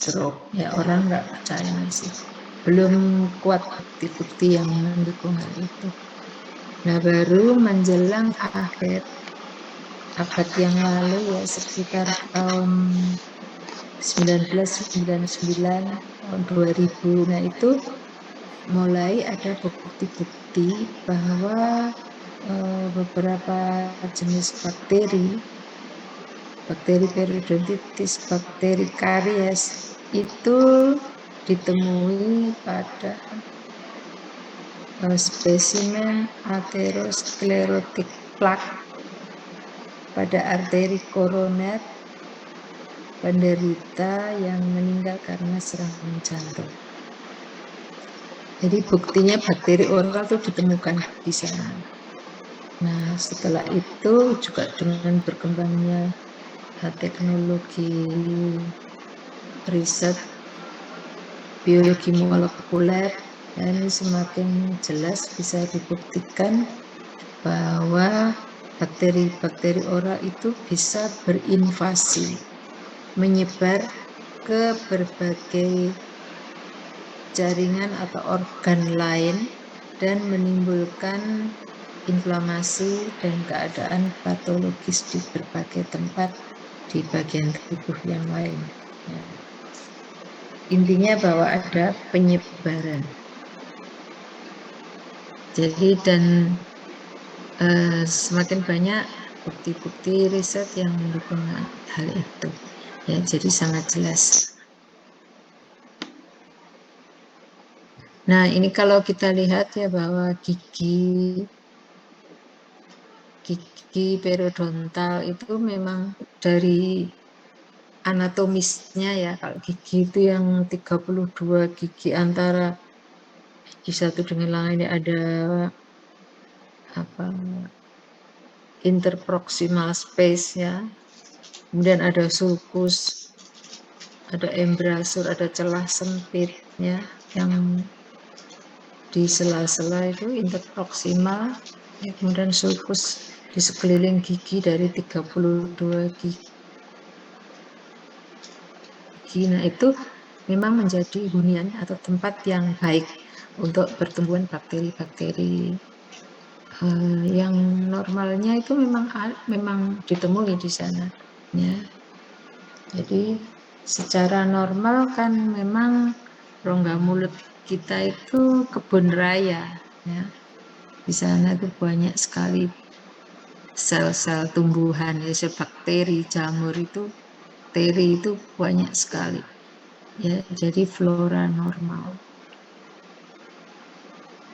stroke. Ya orang nggak percaya sih. Belum kuat bukti-bukti yang mendukung hal itu. Nah baru menjelang akhir abad yang lalu ya sekitar tahun 1999, tahun 2000, nah itu mulai ada bukti-bukti bahwa beberapa jenis bakteri periodontitis, bakteri karies itu ditemui pada spesimen atherosclerotic plaque pada arteri koroner penderita yang meninggal karena serangan jantung. Jadi buktinya bakteri oral itu ditemukan di sana. Nah setelah itu juga dengan berkembangnya teknologi riset biologi molekuler, dan semakin jelas bisa dibuktikan bahwa bakteri-bakteri oral itu bisa berinvasi, menyebar ke berbagai jaringan atau organ lain dan menimbulkan inflamasi dan keadaan patologis di berbagai tempat di bagian tubuh yang lain. Ya. Intinya bahwa ada penyebaran. Jadi dan semakin banyak bukti-bukti riset yang mendukung hal itu. Ya, jadi sangat jelas. Nah, ini kalau kita lihat ya bahwa gigi periodontal itu memang dari anatomisnya ya, kalau gigi itu yang 32 gigi antara gigi satu dengan lainnya ada interproximal space ya, kemudian ada sulcus, ada embrasur, ada celah sempit ya, yang di sela-sela itu interproximal ya, kemudian sulcus di sekeliling gigi dari 32 gigi. Nah itu memang menjadi hunian atau tempat yang baik untuk pertumbuhan bakteri-bakteri yang normalnya itu memang ditemui di sana ya. Jadi secara normal kan memang rongga mulut kita itu kebun raya ya. Di sana itu banyak sekali sel-sel tumbuhan ya, bakteri, jamur itu, bakteri itu banyak sekali ya, jadi flora normal.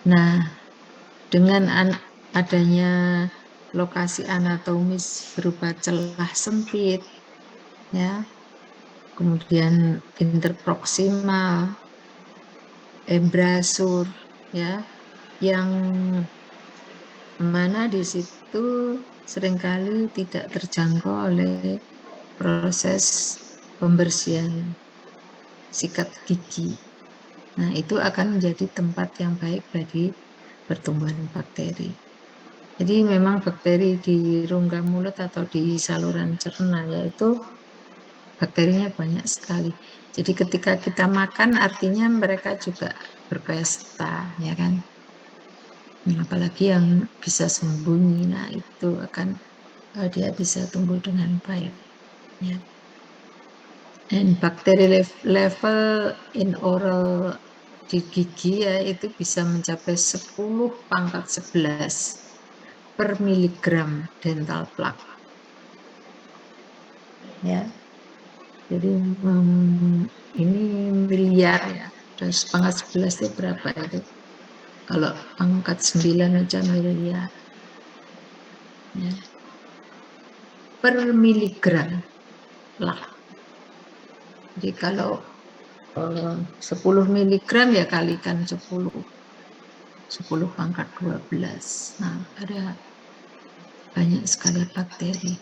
Nah, dengan adanya lokasi anatomis berupa celah sempit ya, kemudian interproximal, embrasur ya, yang mana di situ seringkali tidak terjangkau oleh proses pembersihan sikat gigi. Nah, itu akan menjadi tempat yang baik bagi pertumbuhan bakteri. Jadi memang bakteri di rongga mulut atau di saluran cerna yaitu bakterinya banyak sekali. Jadi ketika kita makan artinya mereka juga berpesta, ya kan? Nah, apalagi yang bisa sembunyi, nah itu akan dia bisa tumbuh dengan baik. Ya. Dan bakteri level in oral di gigi ya itu bisa mencapai 10⁻11 per miligram dental plaque. Ya, jadi ini miliar ya. Terus pangkat 11 itu berapa itu? Kalau pangkat 9 aja miliar. Ya. Per miligram plaque. Jadi kalau 10 miligram ya kalikan 10 pangkat 12. Nah, ada banyak sekali bakteri.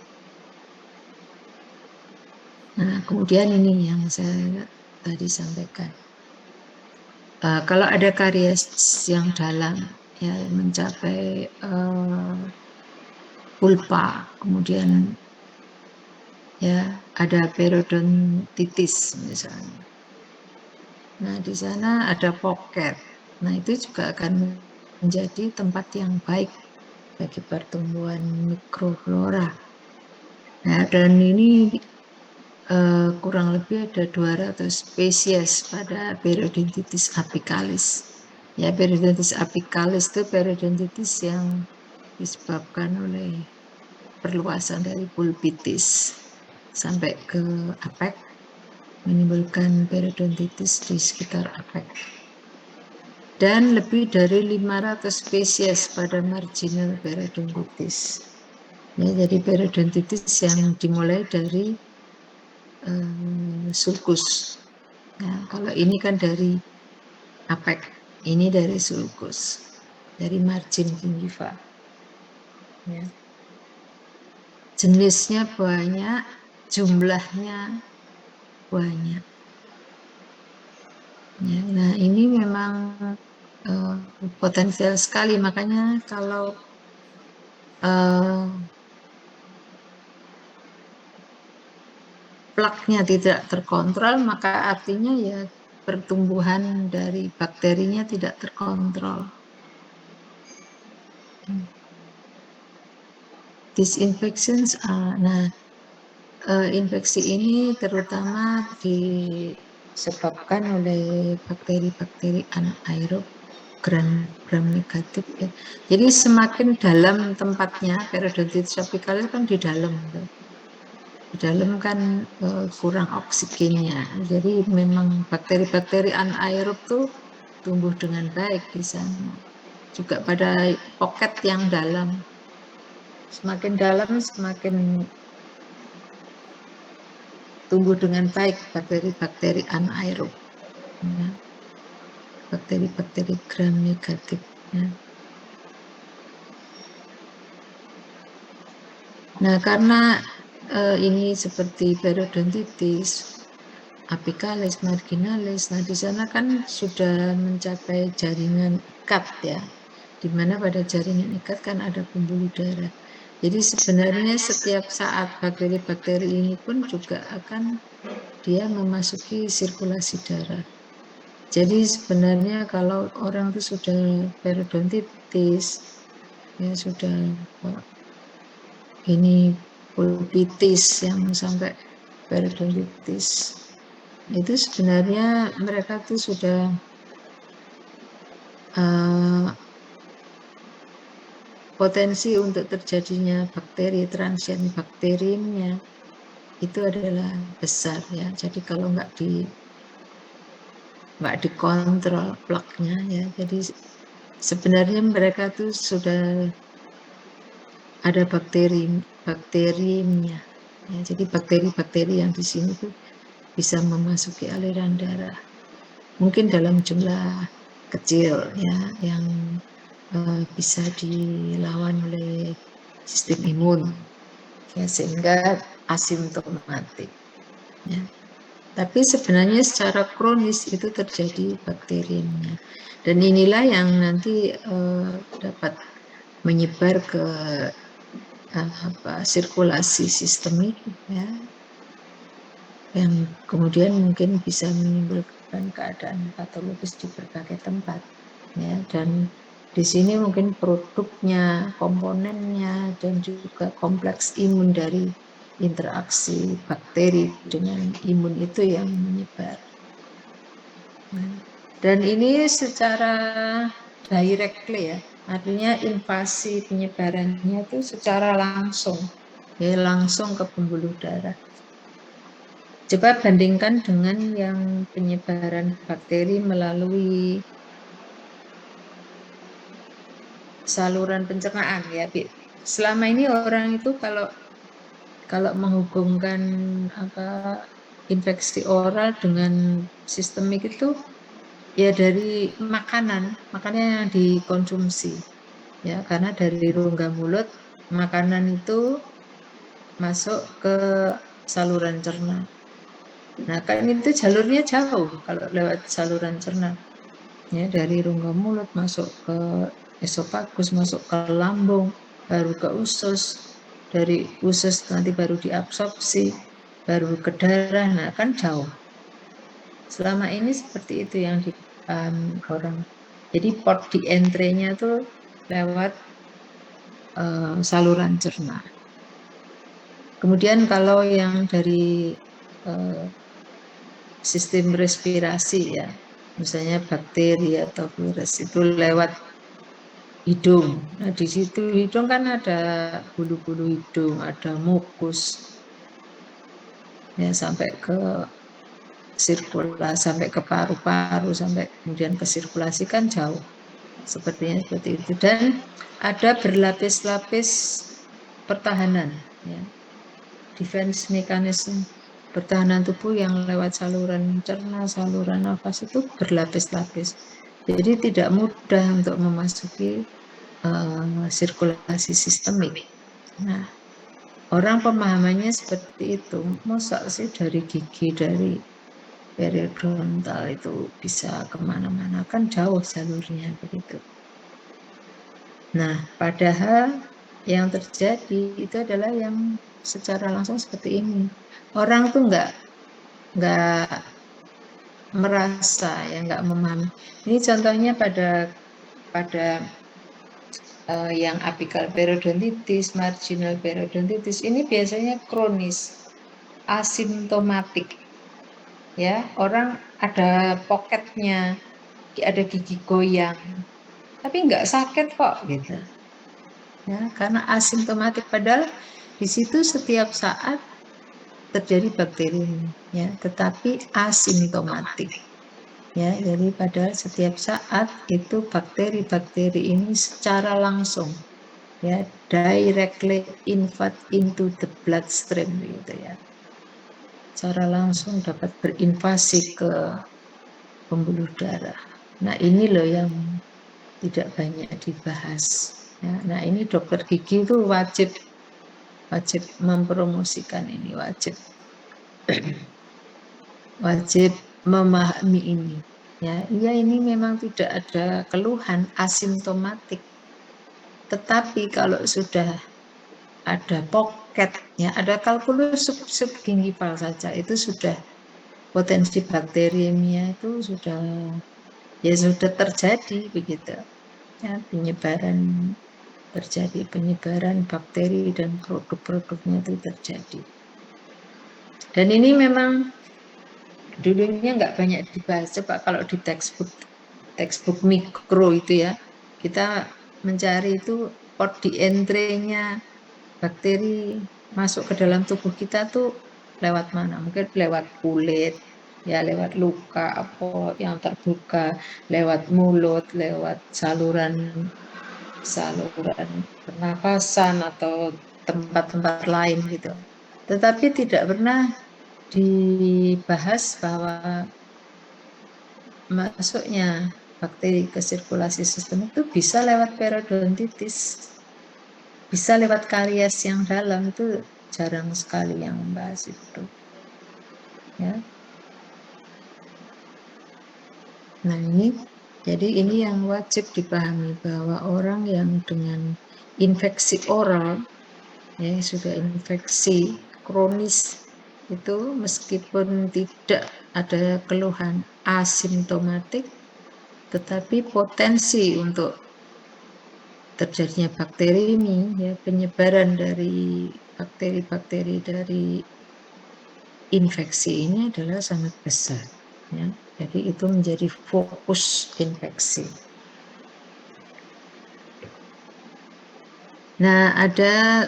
Nah, kemudian ini yang saya tadi sampaikan. Kalau ada karies yang dalam, ya mencapai pulpa, kemudian ya ada periodontitis misalnya. Nah, di sana ada pocket. Nah, itu juga akan menjadi tempat yang baik bagi pertumbuhan mikroflora. Nah, dan ini kurang lebih ada 200 spesies pada Periodontitis apicalis. Ya, Periodontitis apicalis itu periodontitis yang disebabkan oleh perluasan dari pulpitis sampai ke apek, menimbulkan periodontitis di sekitar apek. Dan lebih dari 500 spesies pada marginal periodontitis. Ya, jadi periodontitis yang dimulai dari sulcus. Nah, kalau ini kan dari apek, ini dari sulcus, dari margin gingiva. Ya. Jenisnya banyak, jumlahnya banyak. Ya, nah, ini memang potensial sekali, makanya kalau plaknya tidak terkontrol, maka artinya ya pertumbuhan dari bakterinya tidak terkontrol. Disinfections, nah, infeksi ini terutama disebabkan oleh bakteri-bakteri anaerob gram negatif ya. Jadi semakin dalam tempatnya, periodontitis apicalis kan di dalam. Di dalam kan kurang oksigennya. Jadi memang bakteri-bakteri anaerob tuh tumbuh dengan baik di sana. Juga pada pocket yang dalam. Semakin dalam semakin tumbuh dengan baik bakteri-bakteri anaerob. Ya. Bakteri-bakteri gram negatif. Ya. Nah, karena ini seperti periodontitis, apicalis, marginalis. Nah, di sana kan sudah mencapai jaringan ikat ya, di mana pada jaringan ikat kan ada pembuluh darah. Jadi sebenarnya setiap saat bakteri-bakteri ini pun juga akan dia memasuki sirkulasi darah. Jadi sebenarnya kalau orang itu sudah periodontitis, ya sudah ini pulpitis yang sampai periodontitis, itu sebenarnya mereka tuh sudah potensi untuk terjadinya bakteri transient bakteriumnya itu adalah besar ya. Jadi kalau nggak dikontrol plaknya ya, jadi sebenarnya mereka tuh sudah ada bakteriumnya ya. Jadi bakteri-bakteri yang di sini tuh bisa memasuki aliran darah. Mungkin dalam jumlah kecil ya, yang bisa dilawan oleh sistem imun ya, sehingga asimptomatik ya. Tapi sebenarnya secara kronis itu terjadi bakteriumnya, dan inilah yang nanti dapat menyebar ke sirkulasi sistemik ya, yang kemudian mungkin bisa menimbulkan keadaan patologis di berbagai tempat ya. Dan di sini mungkin produknya, komponennya, dan juga kompleks imun dari interaksi bakteri dengan imun itu yang menyebar. Dan ini secara directly ya, artinya invasi penyebarannya itu secara langsung, ya, langsung ke pembuluh darah. Coba bandingkan dengan yang penyebaran bakteri melalui saluran pencernaan ya. Selama ini orang itu kalau menghubungkan infeksi oral dengan sistemik itu ya dari makanan yang dikonsumsi ya, karena dari rongga mulut makanan itu masuk ke saluran cerna. Nah, kan itu jalurnya jauh kalau lewat saluran cerna. Ya, dari rongga mulut masuk ke esofagus, masuk ke lambung, baru ke usus, dari usus nanti baru diabsorpsi, baru ke darah. Nah, kan jauh. Selama ini seperti itu yang dipahami orang. Jadi port di entry-nya tuh lewat saluran cerna. Kemudian kalau yang dari sistem respirasi ya, misalnya bakteri atau virus itu lewat hidung. Nah, di situ hidung kan ada bulu-bulu hidung, ada mukus, ya sampai ke sirkulasi, sampai ke paru-paru, sampai kemudian ke sirkulasi kan jauh. Sepertinya seperti itu. Dan ada berlapis-lapis pertahanan, ya, defense mechanism, pertahanan tubuh yang lewat saluran cerna, saluran nafas itu berlapis-lapis. Jadi tidak mudah untuk memasuki sirkulasi sistemik. Nah, orang pemahamannya seperti itu. Masa sih dari gigi, dari periodontal itu bisa kemana-mana, kan jauh jalurnya begitu. Nah, padahal yang terjadi itu adalah yang secara langsung seperti ini. Orang tuh nggak merasa, ya nggak memahami. Ini contohnya pada yang apical periodontitis, marginal periodontitis ini biasanya kronis, asimptomatik. Ya, orang ada poketnya, ada gigi goyang, tapi nggak sakit kok gitu. Ya, karena asimptomatik, padahal di situ setiap saat terjadi bakteri, ya, tetapi asimptomatik. Ya, jadi padahal setiap saat itu bakteri-bakteri ini secara langsung, ya, directly invade into the bloodstream gitu ya, secara langsung dapat berinvasi ke pembuluh darah. Nah, ini loh yang tidak banyak dibahas, ya. Nah, ini dokter gigi itu wajib mempromosikan ini, wajib memahami ini, ya. Iya, ini memang tidak ada keluhan, asimptomatik. Tetapi kalau sudah ada pocket, ya, ada kalkulus subgingival saja, itu sudah potensi bakteriemia itu sudah terjadi begitu. Ya, penyebaran bakteri dan produk-produknya itu terjadi. Dan ini memang dulunya nggak banyak dibahas. Coba kalau di textbook mikro itu ya, kita mencari itu port di entry-nya bakteri masuk ke dalam tubuh kita tuh lewat mana? Mungkin lewat kulit, ya, lewat luka apa yang terbuka, lewat mulut, lewat saluran pernapasan atau tempat-tempat lain gitu. Tetapi tidak pernah dibahas bahwa masuknya bakteri ke sirkulasi sistem itu bisa lewat periodontitis, bisa lewat karies yang dalam, itu jarang sekali yang membahas itu. Ya. Nah, jadi ini yang wajib dipahami, bahwa orang yang dengan infeksi oral, ya, sudah infeksi kronis itu meskipun tidak ada keluhan, asimptomatik, tetapi potensi untuk terjadinya bakteri ini, ya, penyebaran dari bakteri-bakteri dari infeksi ini adalah sangat besar, ya. Jadi itu menjadi fokus infeksi. Nah, ada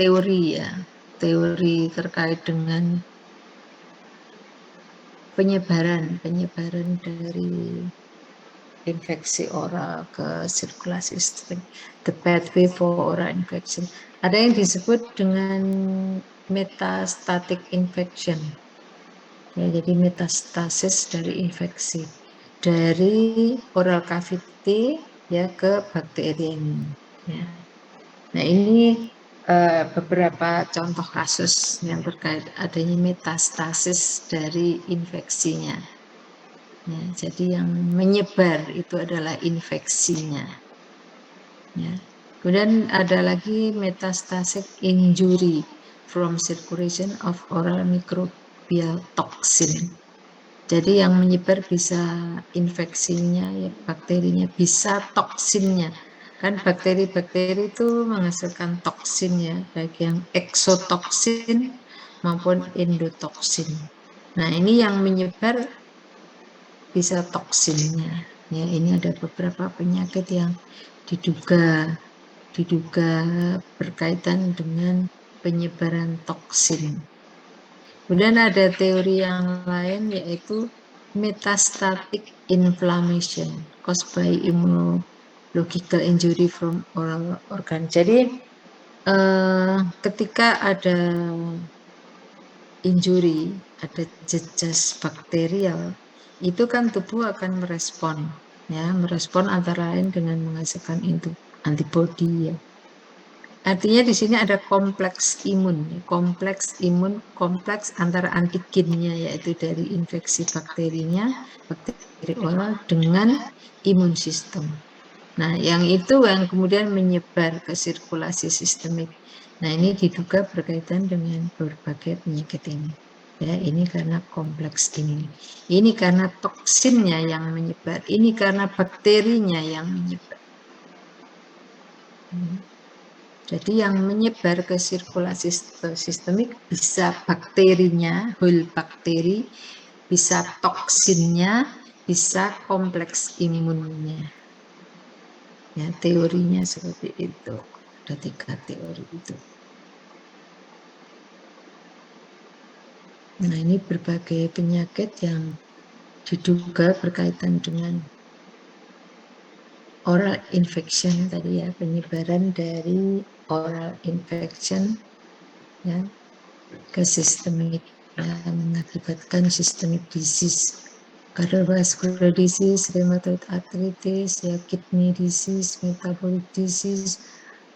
teori, ya, teori terkait dengan penyebaran dari infeksi oral ke sirkulasi sistem, the pathway for oral infection. Ada yang disebut dengan metastatic infection, ya, jadi metastasis dari infeksi dari oral cavity, ya, ke bakterium, ya. Nah, ini beberapa contoh kasus yang terkait adanya metastasis dari infeksinya. Ya, jadi yang menyebar itu adalah infeksinya. Ya. Kemudian ada lagi metastatic injury. from circulation of oral microbial toxin. Jadi yang menyebar bisa infeksinya, ya, bakterinya, bisa toksinnya. Kan bakteri-bakteri itu menghasilkan toksin ya, baik yang eksotoksin maupun endotoksin. Nah, ini yang menyebar bisa toksinnya. Ya, ini ada beberapa penyakit yang diduga berkaitan dengan penyebaran toksin. Kemudian ada teori yang lain yaitu metastatic inflammation caused by immunological injury from oral organ. Jadi ketika ada injury, ada jejas bakterial, itu kan tubuh akan merespon, ya, merespon antara lain dengan menghasilkan antibodi, ya. Artinya di sini ada kompleks imun, kompleks antara antigennya yaitu dari infeksi bakterinya, bakteri oral dengan imun sistem. Nah, yang itu yang kemudian menyebar ke sirkulasi sistemik. Nah, ini diduga berkaitan dengan berbagai penyakit ini. Ya, ini karena kompleks ini. Ini karena toksinnya yang menyebar. Ini karena bakterinya yang menyebar. Jadi yang menyebar ke sirkulasi sistemik bisa bakterinya, whole bakteri, bisa toksinnya, bisa kompleks imunnya. Ya, teorinya seperti itu. Ada 3 teori itu. Nah, ini berbagai penyakit yang diduga berkaitan dengan oral infection tadi ya, penyebaran dari oral infection ya ke sistemik, ya, mengakibatkan systemic disease, cardiovascular disease, rheumatoid arthritis, ya, kidney disease, metabolic disease,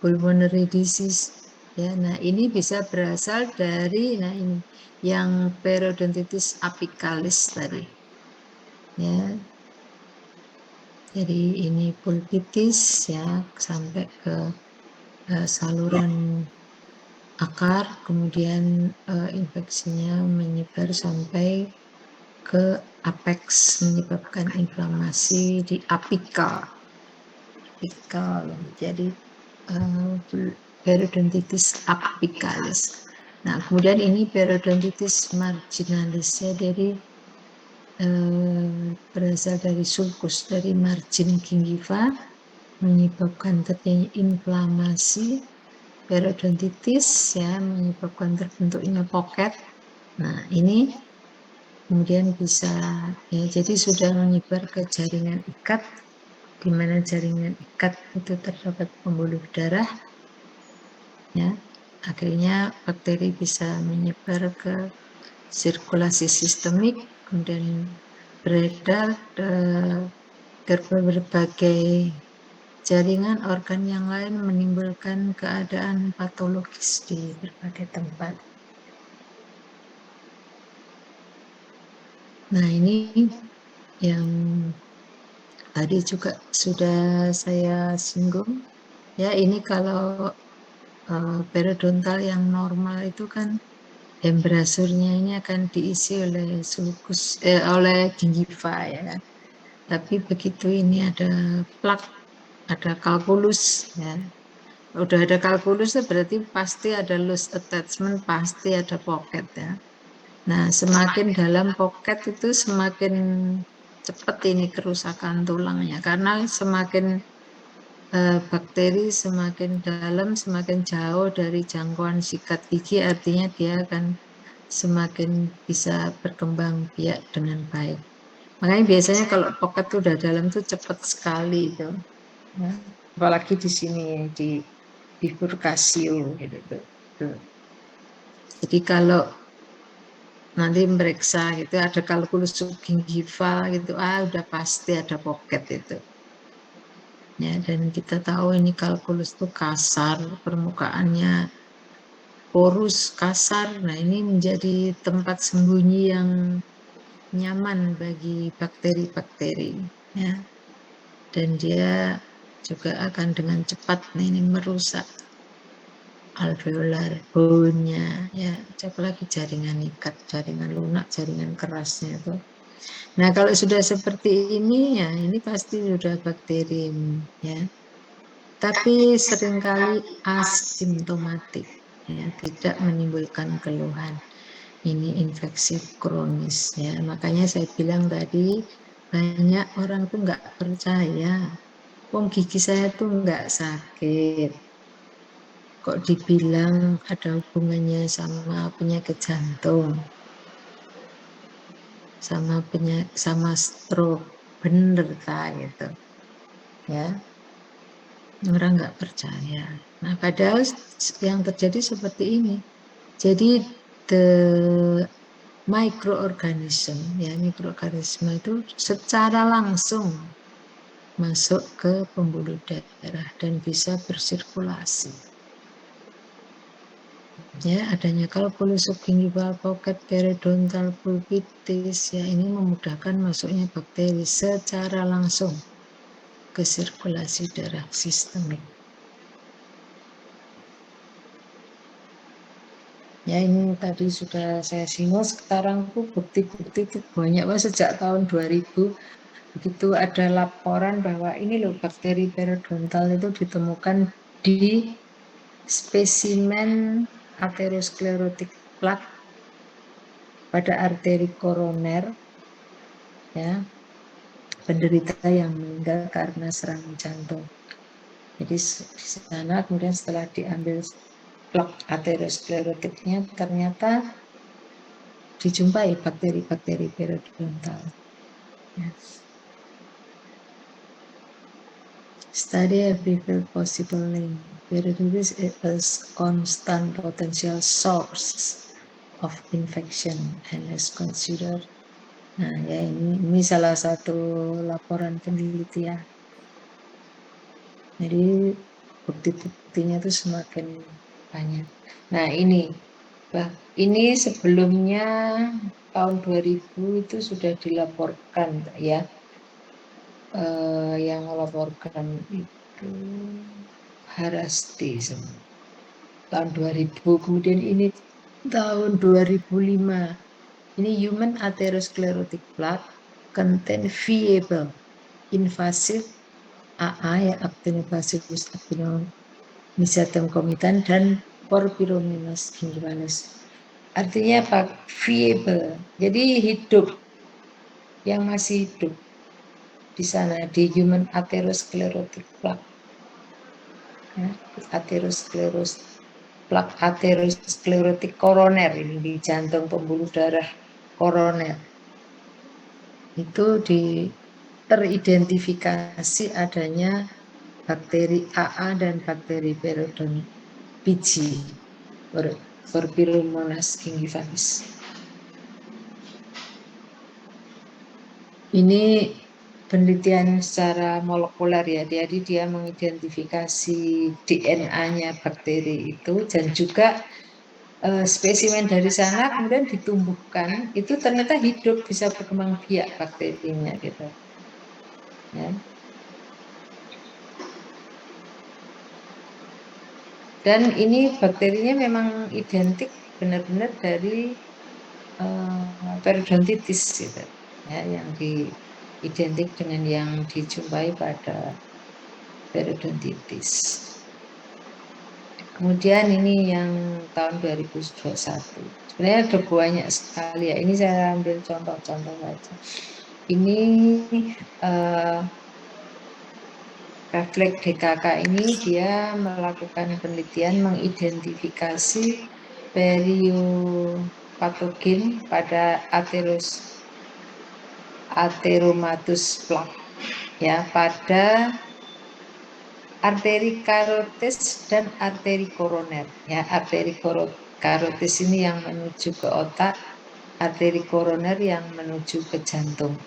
pulmonary disease. Ya, nah ini bisa berasal dari ini yang periodontitis apicalis tadi. Ya. Jadi ini pulpitis ya sampai ke saluran akar, kemudian infeksinya menyebar sampai ke apex, menyebabkan inflamasi di apikal. Jadi periodontitis apicalis. Nah, kemudian ini periodontitis marginalis ya, dari berasal dari sulcus, dari margin gingiva, menyebabkan terjadinya inflamasi. Periodontitis ya menyebabkan terbentuknya pocket. Nah, ini kemudian bisa ya, jadi sudah menyebar ke jaringan ikat, di mana jaringan ikat itu terdapat pembuluh darah. Ya, akhirnya bakteri bisa menyebar ke sirkulasi sistemik, kemudian beredar ke berbagai jaringan organ yang lain, menimbulkan keadaan patologis di berbagai tempat. Nah, ini yang tadi juga sudah saya singgung. Ya, ini kalau periodontal yang normal itu kan embrasurnya ini akan diisi oleh sulcus, oleh gingiva ya kan. Tapi begitu ini ada plak, ada kalkulus ya. Udah ada kalkulus berarti pasti ada loose attachment, pasti ada pocket ya. Nah, semakin dalam pocket itu semakin cepat ini kerusakan tulangnya, karena semakin bakteri semakin dalam, semakin jauh dari jangkauan sikat gigi, artinya dia akan semakin bisa berkembang biak dengan baik. Makanya biasanya kalau pocket tuh udah dalam tuh cepat sekali itu. Ya. Apalagi di sini di bifurkasio gitu tuh. Jadi kalau nanti meriksa gitu ada kalkulus gingiva gitu, udah pasti ada pocket itu. Ya, dan kita tahu ini kalkulus itu kasar, permukaannya porus, kasar. Nah, ini menjadi tempat sembunyi yang nyaman bagi bakteri-bakteri ya. Dan dia juga akan dengan cepat ini merusak alveolar, bone-nya, ya, cek lagi jaringan ikat, jaringan lunak, jaringan kerasnya itu. Nah, kalau sudah seperti ini, ya, ini pasti sudah bakterium, ya. Tapi seringkali asimptomatik, ya, tidak menimbulkan keluhan. Ini infeksi kronis, ya. Makanya saya bilang tadi, banyak orang tuh nggak percaya. Wong gigi saya tuh nggak sakit. Kok dibilang ada hubungannya sama penyakit jantung, sama stroke, bener tak gitu, ya. Orang nggak percaya. Nah, padahal yang terjadi seperti ini. Jadi the mikroorganisme, ya, mikroorganisme itu secara langsung masuk ke pembuluh darah dan bisa bersirkulasi. Ya, adanya calculus subgingival pocket periodontal pulpitis, ya, ini memudahkan masuknya bakteri secara langsung ke sirkulasi darah sistemik. Ya, ini tadi sudah saya singgung. Sekarang tuh bukti-bukti itu banyak, sejak tahun 2000 begitu ada laporan bahwa ini loh bakteri periodontal itu ditemukan di spesimen atherosclerotic plaque pada arteri koroner, ya, penderita yang meninggal karena serangan jantung. Jadi di sana kemudian setelah diambil plaque atheroscleroticnya, ternyata dijumpai bakteri-bakteri periodontal. Yes. Study every possible link. Periodontitis is constant potential source of infection and is considered. Nah, ya, ini salah satu laporan penelitian. Jadi bukti-buktinya itu semakin banyak. Nah, ini sebelumnya tahun 2000 itu sudah dilaporkan, ya. Yang melaporkan itu Harasti tahun 2000, kemudian ini tahun 2005. Ini human atherosclerotic plaque contain viable invasive AA, ya, Actinobacillus actinomycetum comitan dan Porphyromonas gingivalis. Artinya apa? Viable. Jadi hidup, yang masih hidup di sana, di human atherosclerotic plaque. Ya, plaque atherosclerotic koroner, ini di jantung pembuluh darah koroner. Itu teridentifikasi adanya bakteri AA dan bakteri periodontal biji Porphyromonas gingivalis. Ini penelitian secara molekuler, ya, jadi dia mengidentifikasi DNA-nya bakteri itu dan juga spesimen dari sana kemudian ditumbuhkan, itu ternyata hidup, bisa berkembang biak bakterinya gitu. Ya. Dan ini bakterinya memang identik benar-benar dari periodontitis gitu, ya, yang identik dengan yang dijumpai pada periodontitis. Kemudian ini yang tahun 2021. Sebenarnya ada banyak sekali, ya. Ini saya ambil contoh-contoh saja. Ini refleks DKK ini dia melakukan penelitian mengidentifikasi periopatogen pada Atheromatus plaque, ya, pada arteri karotis dan arteri koroner, ya. Arteri karotis ini yang menuju ke otak, arteri koroner yang menuju ke jantung.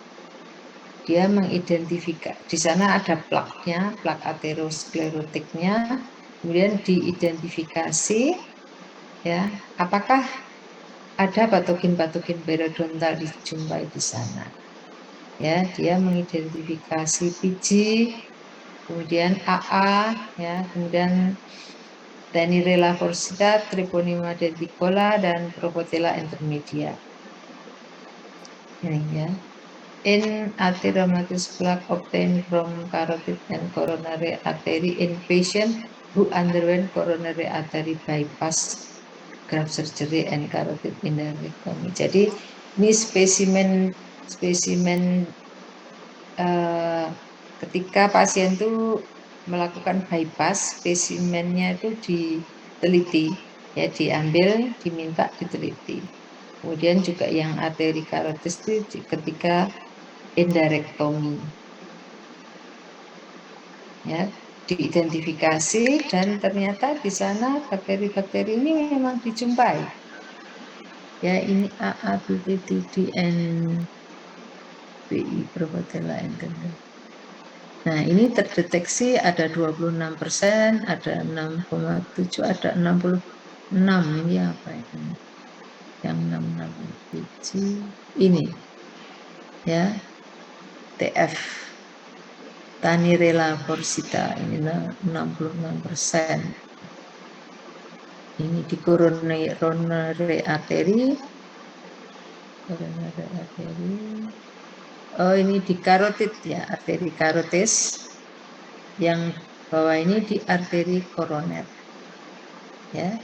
Dia mengidentifikasi, di sana ada plaknya, plak atherosclerotiknya, kemudian diidentifikasi, ya, apakah ada patogen-patogen periodontal dijumpai di sana. Ya, dia mengidentifikasi biji, kemudian AA, ya, kemudian Tanirella forzata, Treponema denticola, dan Propotella intermedia. Ini ya. In atherosclerosis plaque obtained from carotid and coronary artery in patient who underwent coronary artery bypass, graft surgery, and carotid endarterectomy. Jadi ini spesimen ketika pasien itu melakukan bypass, spesimennya itu diteliti, ya diambil, diminta diteliti. Kemudian juga yang arteri karotis itu ketika endarektomi, ya diidentifikasi dan ternyata di sana bakteri-bakteri ini memang dijumpai. Ya ini AA, BPTDN, BI, Propotella endemik. Nah, ini terdeteksi ada 26%, ada 6,7, ada 66. Ini apa ini? Yang 66 biji ini. Ya. TF. Tanirella forzata ini 66%. Ini di coronary artery. Coronary artery. Oh, ini di karotid ya, arteri karotis. Yang bawah ini di arteri koroner. Ya.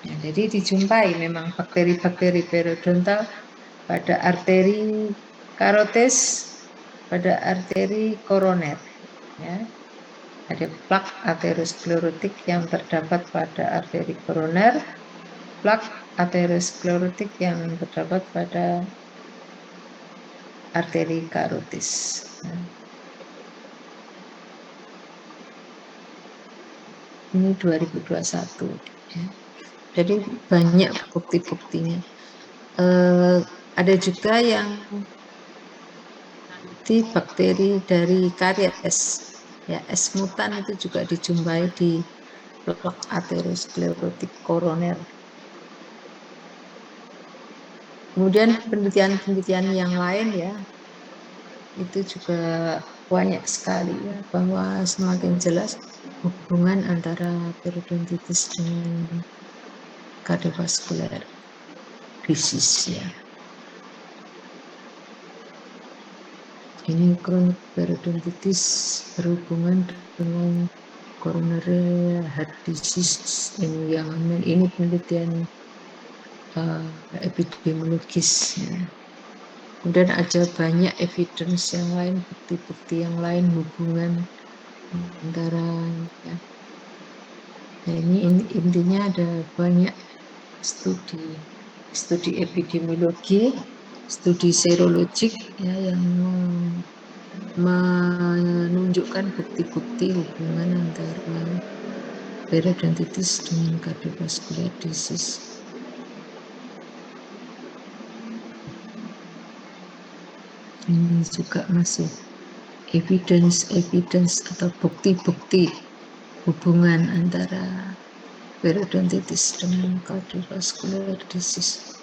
Ya, jadi dijumpai memang bakteri-bakteri periodontal pada arteri karotis, pada arteri koroner. Ya. Ada plak aterosklerotik yang terdapat pada arteri koroner, plak aterosklerotik yang terdapat pada arteri karotis. Ya. Ini 2021. Ya. Jadi banyak bukti-buktinya. Ada juga yang bakteri dari karies, ya S mutan itu juga dijumpai di plak aterosklerotik koroner. Kemudian penelitian-penelitian yang lain ya itu juga banyak sekali ya, bahwa semakin jelas hubungan antara periodontitis dengan kardiovaskular disease ya. Ini kronik periodontitis berhubungan dengan coronary heart disease ini penelitian epidemiologis ya. Kemudian ada banyak evidence yang lain, bukti-bukti yang lain hubungan antara ya. Nah, ini intinya ada banyak studi epidemiologi, studi serologik ya yang menunjukkan bukti-bukti hubungan antara periodontitis dengan cardiovascular disease. Ini juga masih evidence atau bukti-bukti hubungan antara periodontitis dengan cardiovascular disease.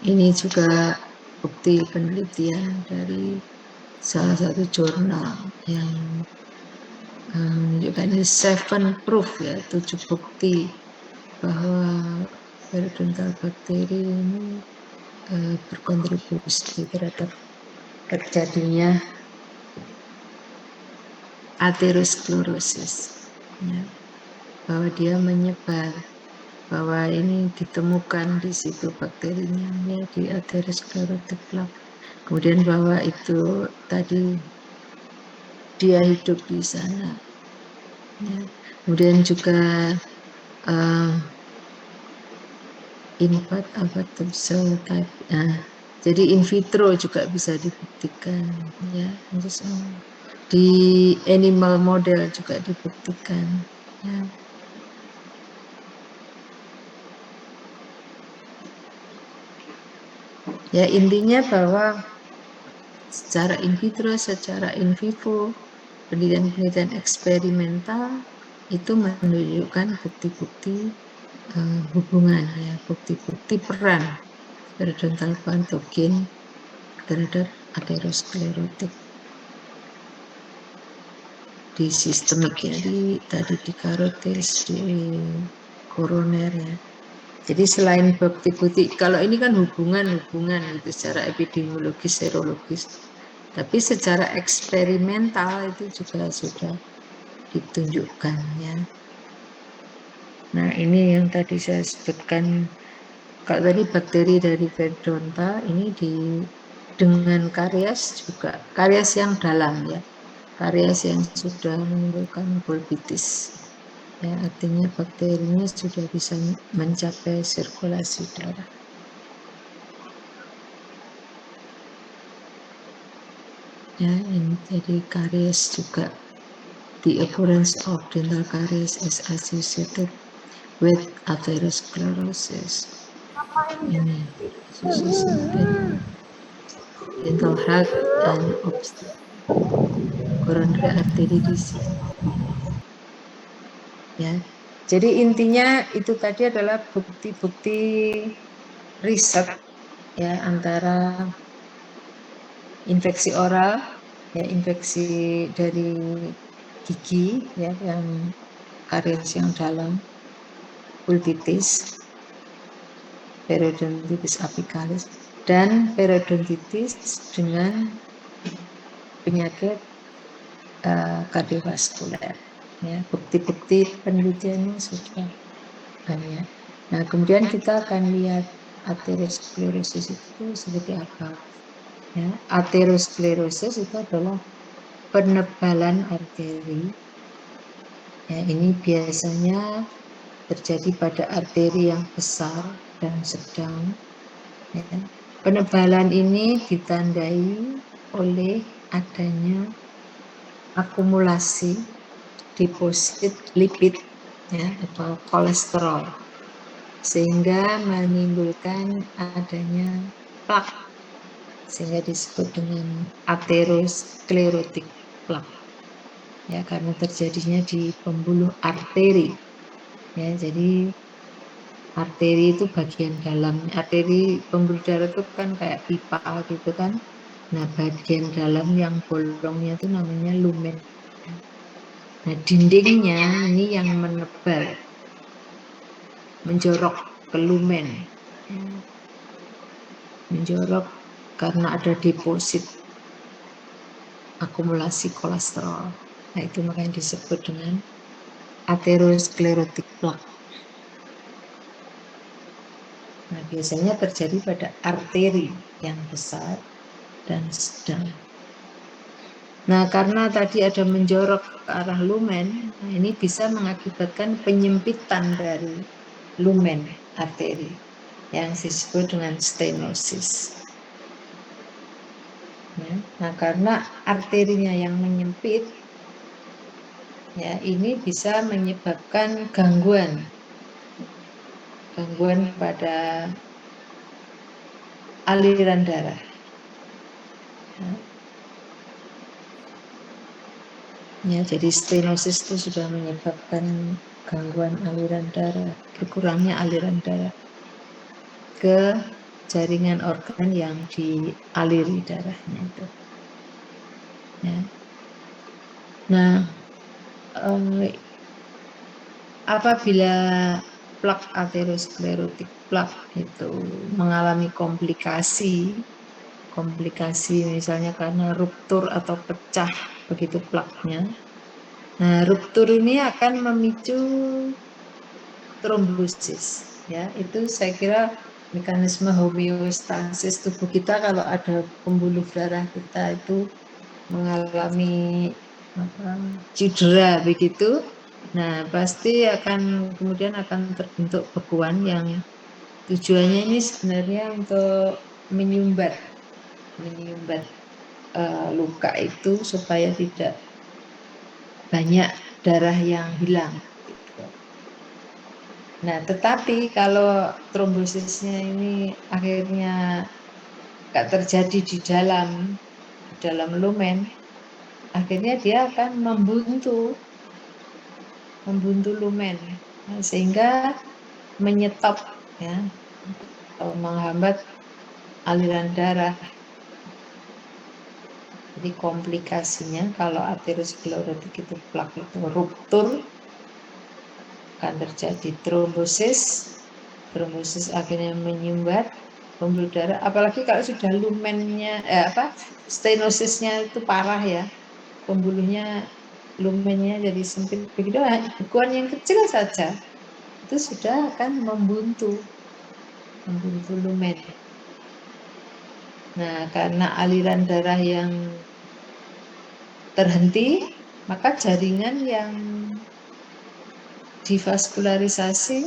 Ini juga bukti penelitian dari salah satu jurnal yang menunjukkan ini 7 proof ya, 7 bukti bahwa periodontal bakteri ini berkontribusi terhadap terjadinya aterosklerosis ya, bahwa dia menyebar, bahwa ini ditemukan di situ bakterinya ya, di aterosklerotik plaque. Kemudian bahwa itu tadi dia hidup di sana ya. Kemudian juga jadi in vitro juga bisa dibuktikan ya, di animal model juga dibuktikan ya. Ya intinya bahwa secara in vitro, secara in vivo, penelitian-penelitian eksperimental itu menunjukkan bukti-bukti hubungan ya, bukti-bukti peran periodontal patogen terhadap aterosklerotik. di sistemik ya, tadi di karotis, di koroner ya. Jadi selain bukti-bukti, kalau ini kan hubungan gitu secara epidemiologis, serologis, tapi secara eksperimental itu juga sudah ditunjukkan ya. Nah ini yang tadi saya sebutkan, kalau tadi bakteri dari Verdonta ini dengan karies juga, karies yang dalam ya, karies yang sudah menimbulkan bulbitis. Ya, artinya bakterinya sudah bisa mencapai sirkulasi darah. Ya, ini jadi karies juga. The occurrence of dental caries is associated with atherosclerosis. Ini dental health and coronary artery disease. Ya, jadi intinya itu tadi adalah bukti-bukti riset ya antara infeksi oral, ya infeksi dari gigi ya yang karies yang dalam, pulpitis, periodontitis apicalis, dan periodontitis dengan penyakit kardiovaskuler. Ya, bukti-bukti penelitiannya sudah banyak. Nah, kemudian kita akan lihat aterosklerosis itu seperti apa. Ya, aterosklerosis itu adalah penebalan arteri. Ya, ini biasanya terjadi pada arteri yang besar dan sedang. Ya. Penebalan ini ditandai oleh adanya akumulasi deposit lipid ya, atau kolesterol, sehingga menimbulkan adanya plak, sehingga disebut dengan aterosklerotik plak ya, karena terjadinya di pembuluh arteri ya. Jadi arteri itu bagian dalam, arteri pembuluh darah itu kan kayak pipa gitu kan. Nah, bagian dalam yang bolongnya itu namanya lumen. Nah, dindingnya ini yang menebal, menjorok ke lumen. Menjorok karena ada deposit akumulasi kolesterol. Nah, itu makanya disebut dengan aterosklerotik plak. Nah, biasanya terjadi pada arteri yang besar dan sedang. Nah, karena tadi ada menjorok ke arah lumen, nah ini bisa mengakibatkan penyempitan dari lumen arteri yang disebut dengan stenosis. Ya, nah, karena arterinya yang menyempit, ya ini bisa menyebabkan gangguan pada aliran darah. Ya, jadi stenosis itu sudah menyebabkan gangguan aliran darah, berkurangnya aliran darah ke jaringan organ yang dialiri darahnya itu. Ya. Nah, apabila plak aterosklerotik plak itu mengalami komplikasi misalnya karena ruptur atau pecah begitu plaknya. Nah, ruptur ini akan memicu trombosis. Ya, itu saya kira mekanisme homeostasis tubuh kita kalau ada pembuluh darah kita itu mengalami cedera begitu. Nah, pasti kemudian akan terbentuk bekuan yang tujuannya ini sebenarnya untuk menyumbat luka itu supaya tidak banyak darah yang hilang. Nah, tetapi kalau trombosisnya ini akhirnya nggak terjadi di dalam lumen, akhirnya dia akan membuntu lumen, sehingga menyetop ya, atau menghambat aliran darah. Jadi komplikasinya kalau aterosklerotik itu plak itu ruptur, akan terjadi trombosis. Trombosis akhirnya menyumbat pembuluh darah. Apalagi kalau sudah lumennya, stenosisnya itu parah ya, pembuluhnya lumennya jadi sempit begitu, bekuan yang kecil saja itu sudah akan membuntu lumen. Nah, karena aliran darah yang terhenti, maka jaringan yang divaskularisasi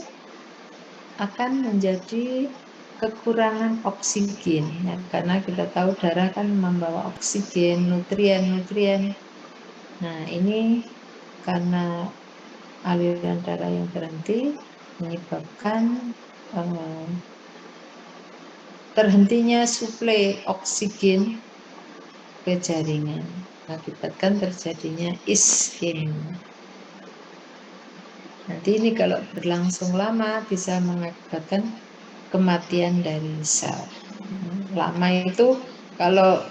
akan menjadi kekurangan oksigen ya, karena kita tahu darah kan membawa oksigen, nutrien. Nah, ini karena aliran darah yang berhenti menyebabkan terhentinya suplai oksigen ke jaringan, mengakibatkan terjadinya iskemia. Nanti ini kalau berlangsung lama bisa mengakibatkan kematian dari sel. Lama itu kalau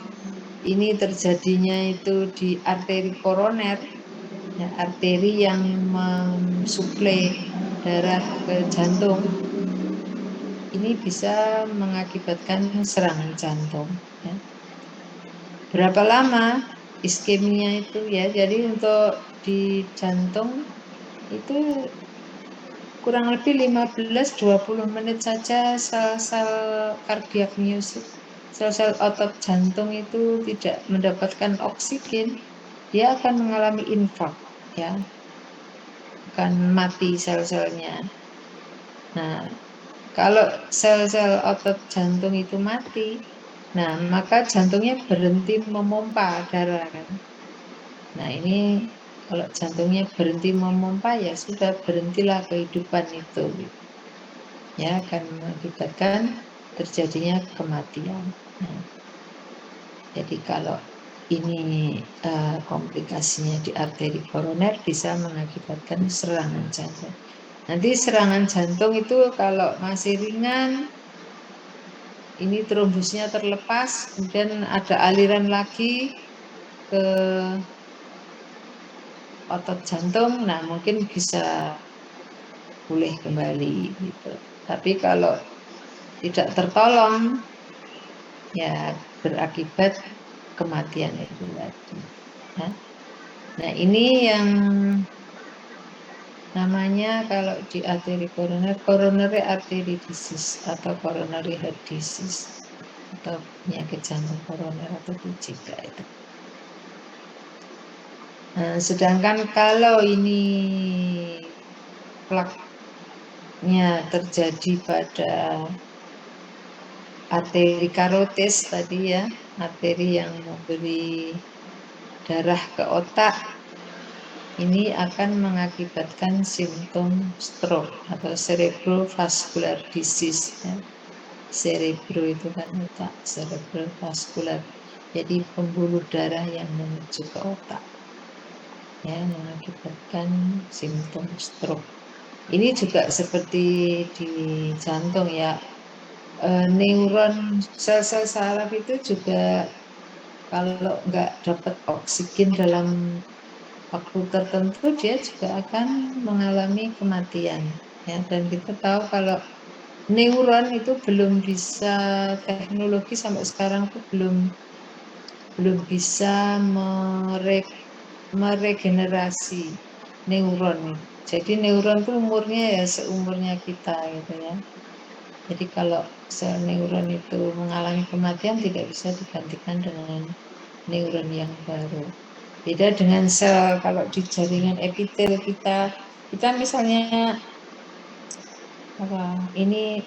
ini terjadinya itu di arteri koroner, ya, arteri yang mensuplai darah ke jantung, ini bisa mengakibatkan serangan jantung. Ya. Berapa lama iskemia itu ya? Jadi untuk di jantung itu kurang lebih 15-20 menit saja sel-sel kardiak myosine, sel-sel otot jantung itu tidak mendapatkan oksigen, dia akan mengalami infark, ya, akan mati sel-selnya. Nah, kalau sel-sel otot jantung itu mati, nah maka jantungnya berhenti memompa darah kan. Nah ini kalau jantungnya berhenti memompa ya sudah berhentilah kehidupan itu. Ya akan mengakibatkan terjadinya kematian. Nah, jadi kalau ini komplikasinya di arteri koroner bisa mengakibatkan serangan jantung. Nanti serangan jantung itu kalau masih ringan, ini trombusnya terlepas, kemudian ada aliran lagi ke otot jantung, nah mungkin bisa pulih kembali gitu. Tapi kalau tidak tertolong, ya berakibat kematian itu tadi. Nah ini yang namanya kalau di arteri koroner, coronary artery disease atau coronary heart disease atau penyakit jantung koroner atau PJK itu. Nah, sedangkan kalau ini plaknya terjadi pada arteri karotis tadi ya, arteri yang memberi darah ke otak, ini akan mengakibatkan simptom stroke atau cerebrovascular disease. Ya. Cerebro itu kan otak, cerebrovascular. Jadi pembuluh darah yang menuju ke otak, ya, mengakibatkan simptom stroke. Ini juga seperti di jantung ya, neuron sel-sel saraf itu juga kalau nggak dapat oksigen dalam waktu tertentu dia juga akan mengalami kematian. Ya, dan kita tahu kalau neuron itu belum bisa, teknologi sampai sekarang itu belum bisa meregenerasi neuron. Jadi neuron itu umurnya ya seumurnya kita gitu ya. Jadi kalau sel neuron itu mengalami kematian tidak bisa digantikan dengan neuron yang baru. Beda dengan sel kalau di jaringan epitel kita misalnya ini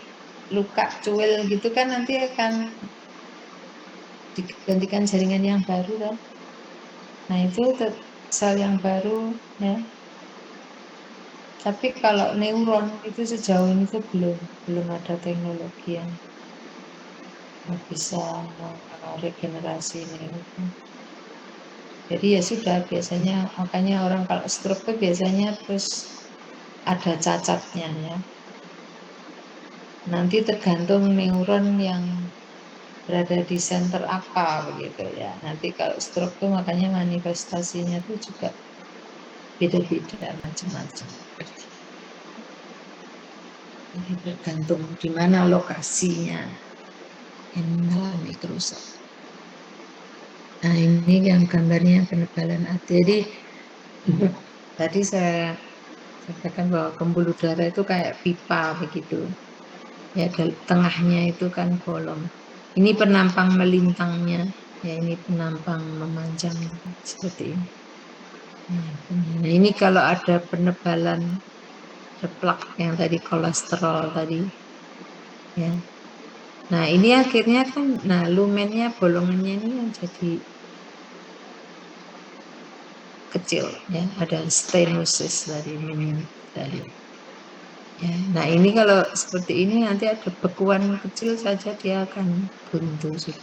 luka cuil gitu kan nanti akan digantikan jaringan yang baru kan. Nah itu sel yang baru ya. Tapi kalau neuron itu sejauh ini itu belum ada teknologi yang bisa regenerasi neuron. Jadi ya sudah, biasanya makanya orang kalau stroke itu biasanya terus ada cacatnya ya. Nanti tergantung neuron yang berada di center apa begitu ya. Nanti kalau stroke tuh makanya manifestasinya tuh juga beda-beda macam-macam. Jadi tergantung di mana lokasinya yang mengalami kerusakan. Nah ini yang gambarnya penebalan arteri. Tadi saya sampaikan bahwa pembuluh darah itu kayak pipa begitu. Ya, tengahnya itu kan bolong. Ini penampang melintangnya, ya ini penampang memanjang seperti ini. Nah, ini kalau ada penebalan plak yang tadi kolesterol tadi, ya. Nah ini akhirnya kan, nah lumennya bolongannya ini yang jadi kecil, ya ada stenosis tadi tadi. Ya, nah ini kalau seperti ini nanti ada bekuan kecil saja dia akan buntu sih.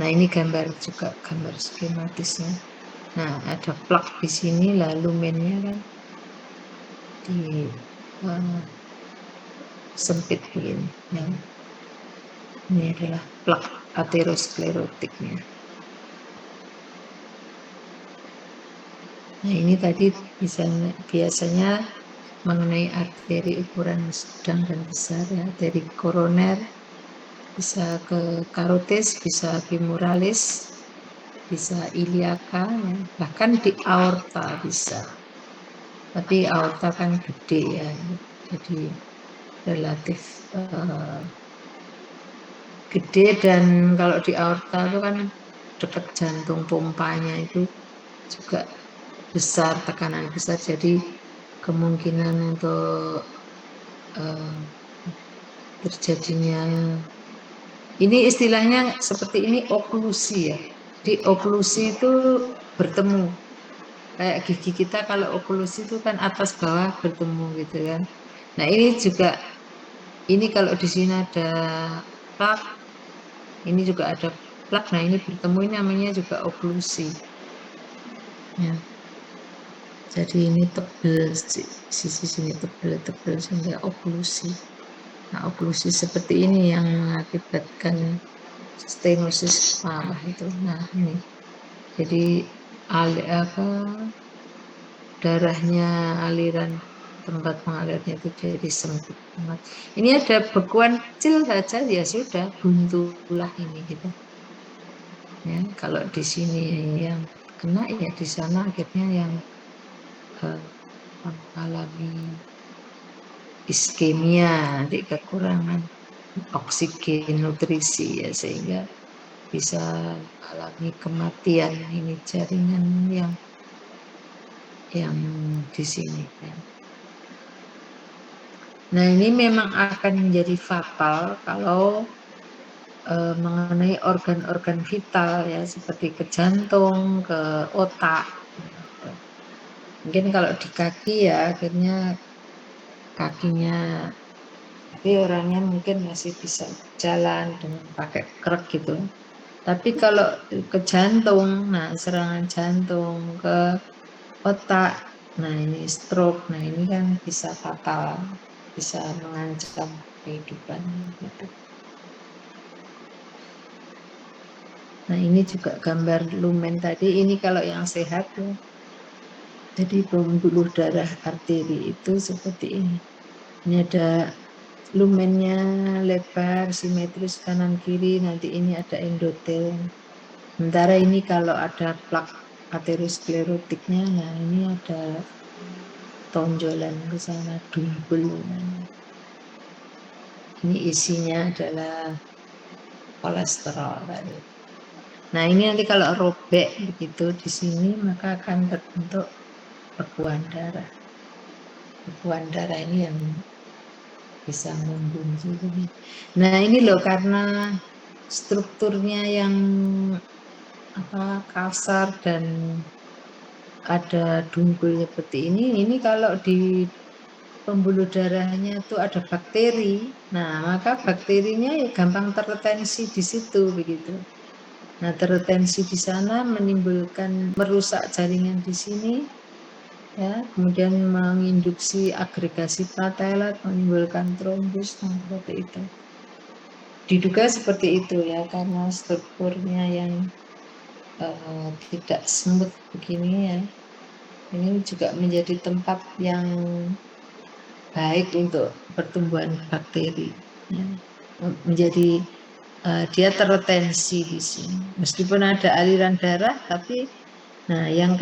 Nah ini gambar juga gambar skematisnya. Nah ada plak di sini lalu lumennya kan di sempit begini. Ya. Ini adalah plak aterosklerotiknya. Nah ini tadi biasanya mengenai arteri ukuran sedang dan besar ya, arteri koroner bisa ke karotis, bisa femuralis, bisa iliaka, ya. Bahkan di aorta bisa. Tapi aorta kan gede ya, jadi relatif gede, dan kalau di aorta itu kan dekat jantung pompanya itu juga besar, tekanan besar, jadi kemungkinan untuk terjadinya ini istilahnya seperti ini oklusi ya. Di oklusi itu bertemu kayak gigi kita, kalau oklusi itu kan atas bawah bertemu gitu kan. Nah ini juga, ini kalau di sini ada plak, ini juga ada plak, nah ini bertemu, ini namanya juga oklusi ya. Jadi ini tebel, sisi sini tebel sehingga oklusi. Nah oklusi seperti ini yang mengakibatkan stenosis parah itu. Nah ini jadi darahnya, aliran tempat mengalirnya itu jadi sempit banget. Ini ada bekuan kecil saja ya sudah buntulah ini gitu. Ya, kalau di sini yang kena ya di sana akhirnya yang mengalami iskemia, nanti kekurangan oksigen, nutrisi ya, sehingga bisa mengalami kematian. Ini jaringan yang di sini. Nah ini memang akan menjadi fatal kalau mengenai organ-organ vital ya, seperti ke jantung, ke otak. Mungkin kalau di kaki ya akhirnya kakinya, tapi orangnya mungkin masih bisa jalan dengan pakai krek gitu. Tapi kalau ke jantung, nah serangan jantung, ke otak, nah ini stroke, nah ini kan bisa fatal, bisa mengancam kehidupan gitu. Nah ini juga gambar lumen tadi, ini kalau yang sehat ya. Jadi pembuluh darah arteri itu seperti ini. Ini ada lumennya lebar, simetris kanan kiri, nanti ini ada endotel. Sementara ini kalau ada plak aterosklerotiknya, nah ini ada tonjolan ke sana, dumbul. Ini isinya adalah kolesterol tadi. Nah ini nanti kalau robek begitu di sini maka akan terbentuk bekuan darah. Bekuan darah ini yang bisa membuntu. Nah ini loh, karena strukturnya yang kasar dan ada dungkul seperti ini kalau di pembuluh darahnya itu ada bakteri, nah maka bakterinya ya gampang terretensi di situ begitu. Nah terretensi di sana menimbulkan, merusak jaringan di sini, ya, kemudian menginduksi agregasi platelet, menimbulkan trombus, seperti itu. diduga seperti itu ya, karena strukturnya yang tidak smooth begini ya. Ini juga menjadi tempat yang baik untuk pertumbuhan bakteri ya. Menjadi dia terretensi di sini. Meskipun ada aliran darah, tapi nah yang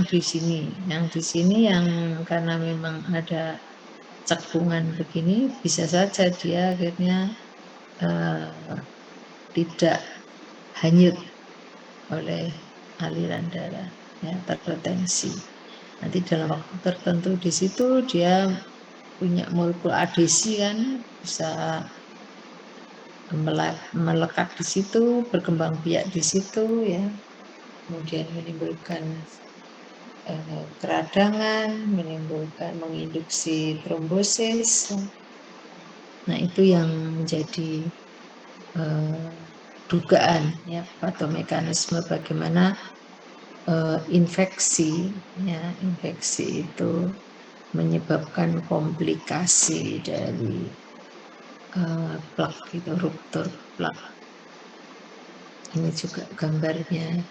di sini yang karena memang ada cekungan begini, bisa saja dia akhirnya tidak hanyut oleh aliran darah, ya, terretensi. Nanti dalam waktu tertentu di situ dia punya molekul adesi kan, bisa melekat di situ, berkembang biak di situ ya, kemudian menimbulkan keradangan, menginduksi trombosis. Nah itu yang menjadi dugaan ya, patomekanisme bagaimana infeksi itu menyebabkan komplikasi dari plak itu, ruptur plak. Ini juga gambarnya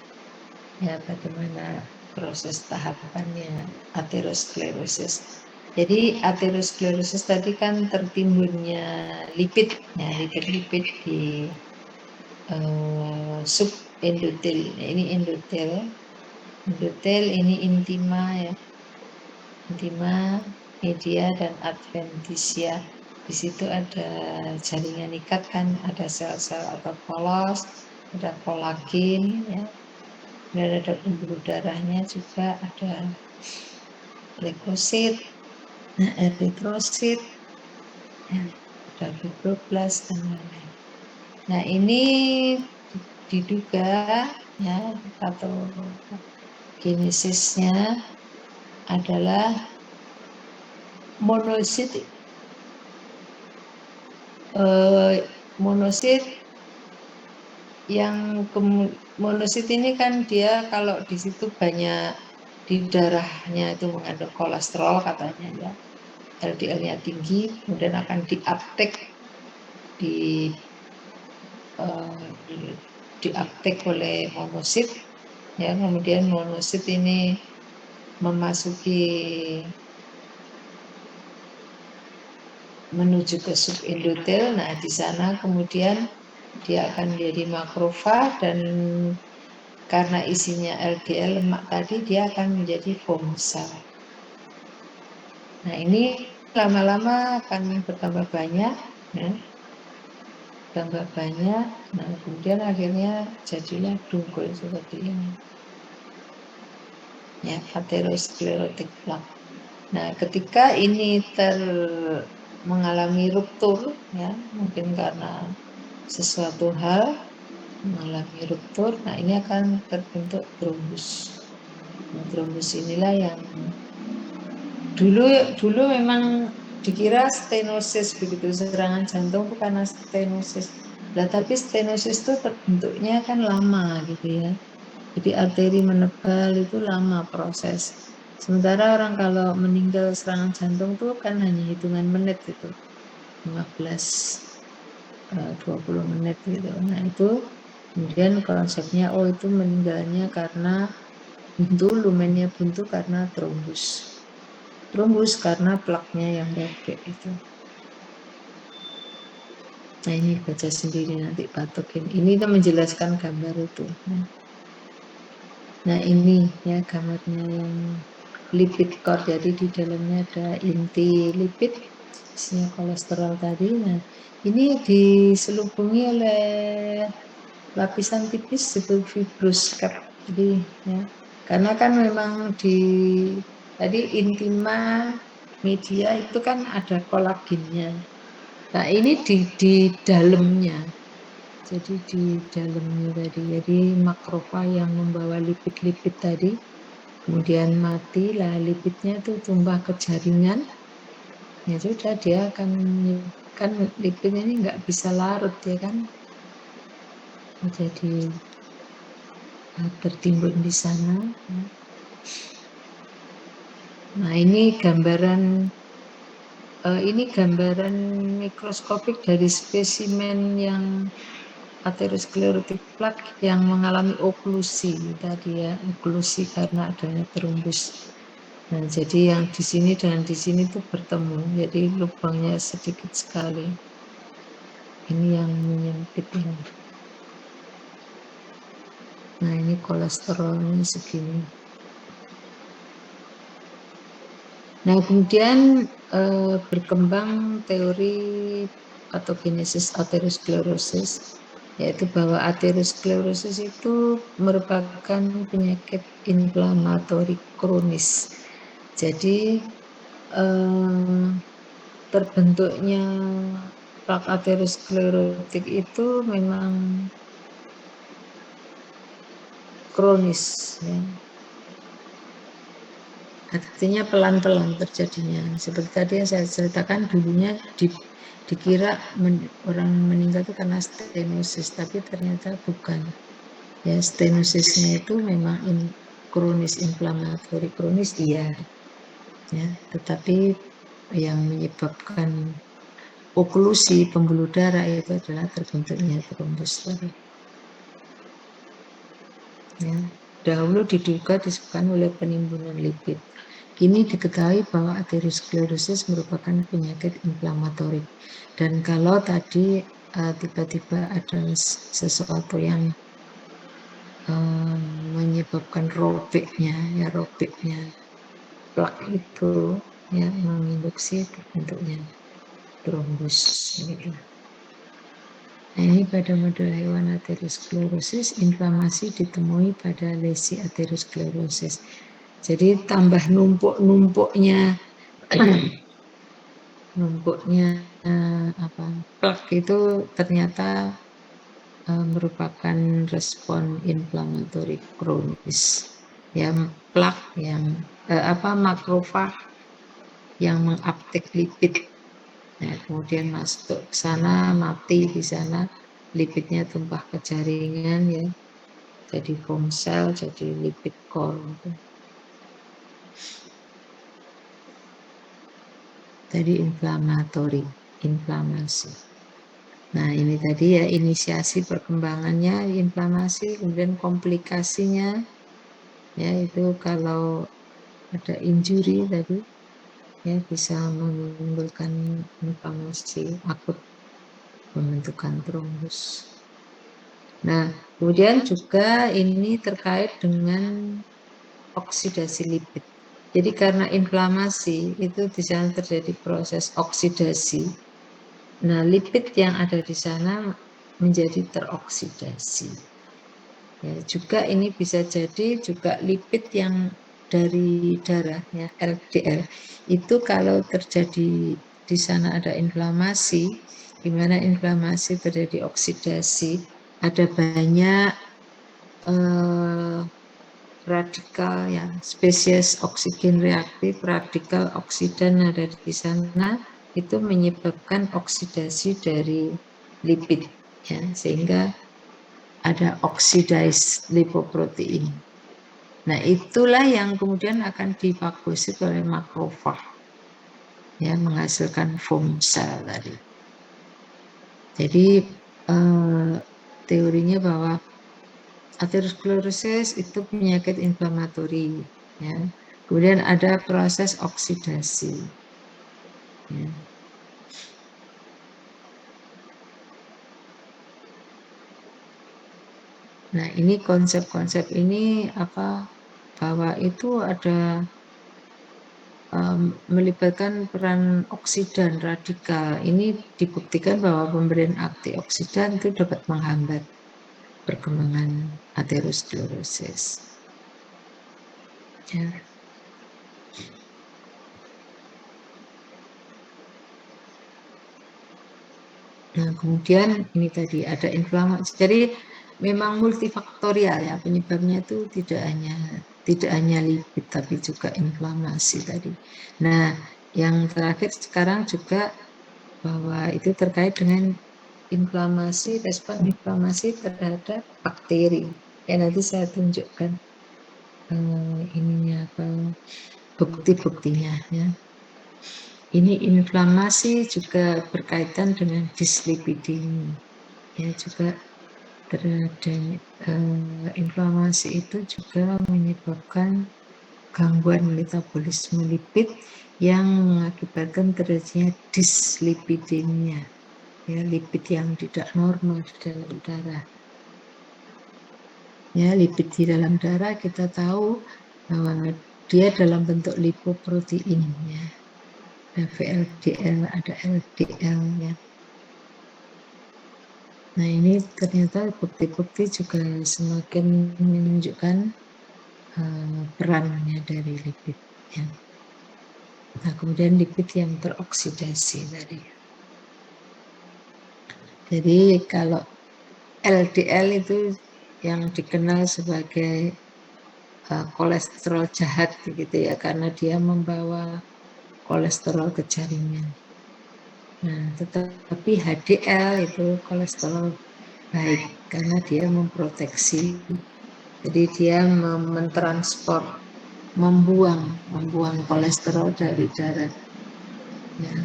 ya, bagaimana proses tahapannya aterosklerosis. Jadi aterosklerosis tadi kan tertimbunnya lipid ya, lipid-lipid di subendotel. Ini endotel, ini intima ya, intima, media dan adventitia. Di situ ada jaringan ikat kan, ada sel-sel atau polos, ada kolagen ya, dan ada pembuluh darahnya juga, ada leukosit, eritrosit, ya, ada fibroblast dan lain-lain. Nah ini diduga ya, atau genesisnya adalah monosit. Monosit ini kan dia kalau di situ banyak, di darahnya itu mengandung kolesterol katanya ya, LDL-nya tinggi, kemudian akan diuptake oleh monosit ya, kemudian monosit ini menuju ke subendotel. Nah di sana kemudian dia akan menjadi makrofag, dan karena isinya LDL lemak tadi, dia akan menjadi foam cell. Nah ini lama-lama akan bertambah banyak ya, nah kemudian akhirnya jadilah dungkul seperti ini ya, atherosclerotic plaque. Nah ketika ini mengalami ruptur ya, mungkin karena sesuatu hal mengalami ruptur, nah ini akan terbentuk trombus. Nah, trombus inilah yang dulu memang dikira stenosis, begitu serangan jantung itu karena stenosis. Nah, tapi stenosis itu terbentuknya kan lama gitu ya. Jadi arteri menebal itu lama proses. Sementara orang kalau meninggal serangan jantung itu kan hanya hitungan menit itu, 15-20 menit gitu. Nah itu kemudian konsepnya, oh itu meninggalnya karena lumennya buntu karena trombus karena plaknya yang robek itu. Nah ini baca sendiri nanti patogen. Ini kita menjelaskan gambar itu. Nah ini ya gambarnya yang lipid core. Jadi di dalamnya ada inti lipid, isinya kolesterol tadi. Nah ini diselubungi oleh lapisan tipis itu fibrous cap. Jadi ya, karena kan memang tadi intima, media itu kan ada kolagennya. Nah ini di dalamnya. Jadi di dalamnya tadi, jadi makrofag yang membawa lipid-lipid tadi, kemudian mati lah, lipidnya itu tumpah ke jaringan. Ya sudah, dia akan, kan lipid ini nggak bisa larut ya kan, jadi tertimbun di sana. Nah ini gambaran Ini gambaran mikroskopik dari spesimen yang aterosklerotik plak yang mengalami oklusi tadi ya, oklusi karena adanya trombus. Nah, jadi yang di sini dan di sini tuh bertemu, jadi lubangnya sedikit sekali. Ini yang menyempit ini. Nah, ini kolesterolnya segini. Nah, kemudian berkembang teori patogenesis aterosklerosis, yaitu bahwa aterosklerosis itu merupakan penyakit inflamatori kronis. Jadi terbentuknya plak aterosklerotik itu memang kronis, ya. Artinya pelan-pelan terjadinya. Seperti tadi yang saya ceritakan, dulunya dikira orang meninggal itu karena stenosis, tapi ternyata bukan. Ya, stenosisnya itu memang kronis, inflamatori kronis, iya. Ya, tetapi yang menyebabkan oklusi pembuluh darah itu adalah terbentuknya trombus tadi. Ya, dahulu diduga disebabkan oleh penimbunan lipid. Kini diketahui bahwa aterosklerosis merupakan penyakit inflamatori. Dan kalau tadi tiba-tiba ada sesuatu yang menyebabkan robeknya plak itu, ya, menginduksi terbentuknya trombus. Gitu. Nah, ini pada model hewan aterosklerosis, inflamasi ditemui pada lesi aterosklerosis. Jadi tambah numpuknya plak itu ternyata merupakan respon inflamatori kronis. Ya, plak yang makrofag yang menguptake lipid. Nah, kemudian masuk ke sana, mati di sana, lipidnya tumpah ke jaringan, ya, jadi foam cell, jadi lipid core. Tadi inflamasi. Nah, ini tadi ya inisiasi perkembangannya inflamasi, kemudian komplikasinya, ya, itu kalau ada injury tadi, ya, bisa menimbulkan inflamasi akut, pembentukan trombus. Nah, kemudian juga ini terkait dengan oksidasi lipid. Jadi karena inflamasi itu di sana terjadi proses oksidasi. Nah, lipid yang ada di sana menjadi teroksidasi. Ya, juga ini bisa jadi juga lipid yang dari darah, ya, LDL. Itu kalau terjadi di sana ada inflamasi, di mana inflamasi terjadi oksidasi, ada banyak radikal, ya, spesies oksigen reaktif, radikal oksidan ada di sana, itu menyebabkan oksidasi dari lipid, ya, sehingga ada oxidized lipoprotein. Nah, itulah yang kemudian akan difagosit oleh makrofag, ya, menghasilkan foam cell tadi. Jadi teorinya bahwa aterosklerosis itu penyakit inflamatori, ya. Kemudian ada proses oksidasi. Ya. Nah, ini konsep-konsep ini bahwa itu ada melibatkan peran oksidan radikal. Ini dibuktikan bahwa pemberian antioksidan itu dapat menghambat perkembangan aterosklerosis. Ya. Nah, kemudian ini tadi ada inflamasi. Jadi memang multifaktorial, ya, penyebabnya itu tidak hanya lipid tapi juga inflamasi tadi. Nah, yang terakhir sekarang juga bahwa itu terkait dengan inflamasi, respon inflamasi terhadap bakteri. Ya, nanti saya tunjukkan ininya bukti-buktinya, ya. Ini inflamasi juga berkaitan dengan dislipidemia. Ya, juga terjadi inflamasi itu juga menyebabkan gangguan metabolisme lipid yang mengakibatkan terjadinya dislipidemia, ya, lipid yang tidak normal di dalam darah. Ya, lipid di dalam darah kita tahu bahwa dia dalam bentuk lipoprotein, ya. Ada VLDL, ada LDL, ya. Nah, ini ternyata bukti-bukti juga semakin menunjukkan perannya dari lipid, ya. Nah, kemudian lipid yang teroksidasi tadi. Jadi kalau LDL itu yang dikenal sebagai kolesterol jahat gitu ya, karena dia membawa kolesterol ke jaringan. Nah, tetapi HDL itu kolesterol baik karena dia memproteksi. Jadi dia mentransport, membuang kolesterol dari darah. Ya.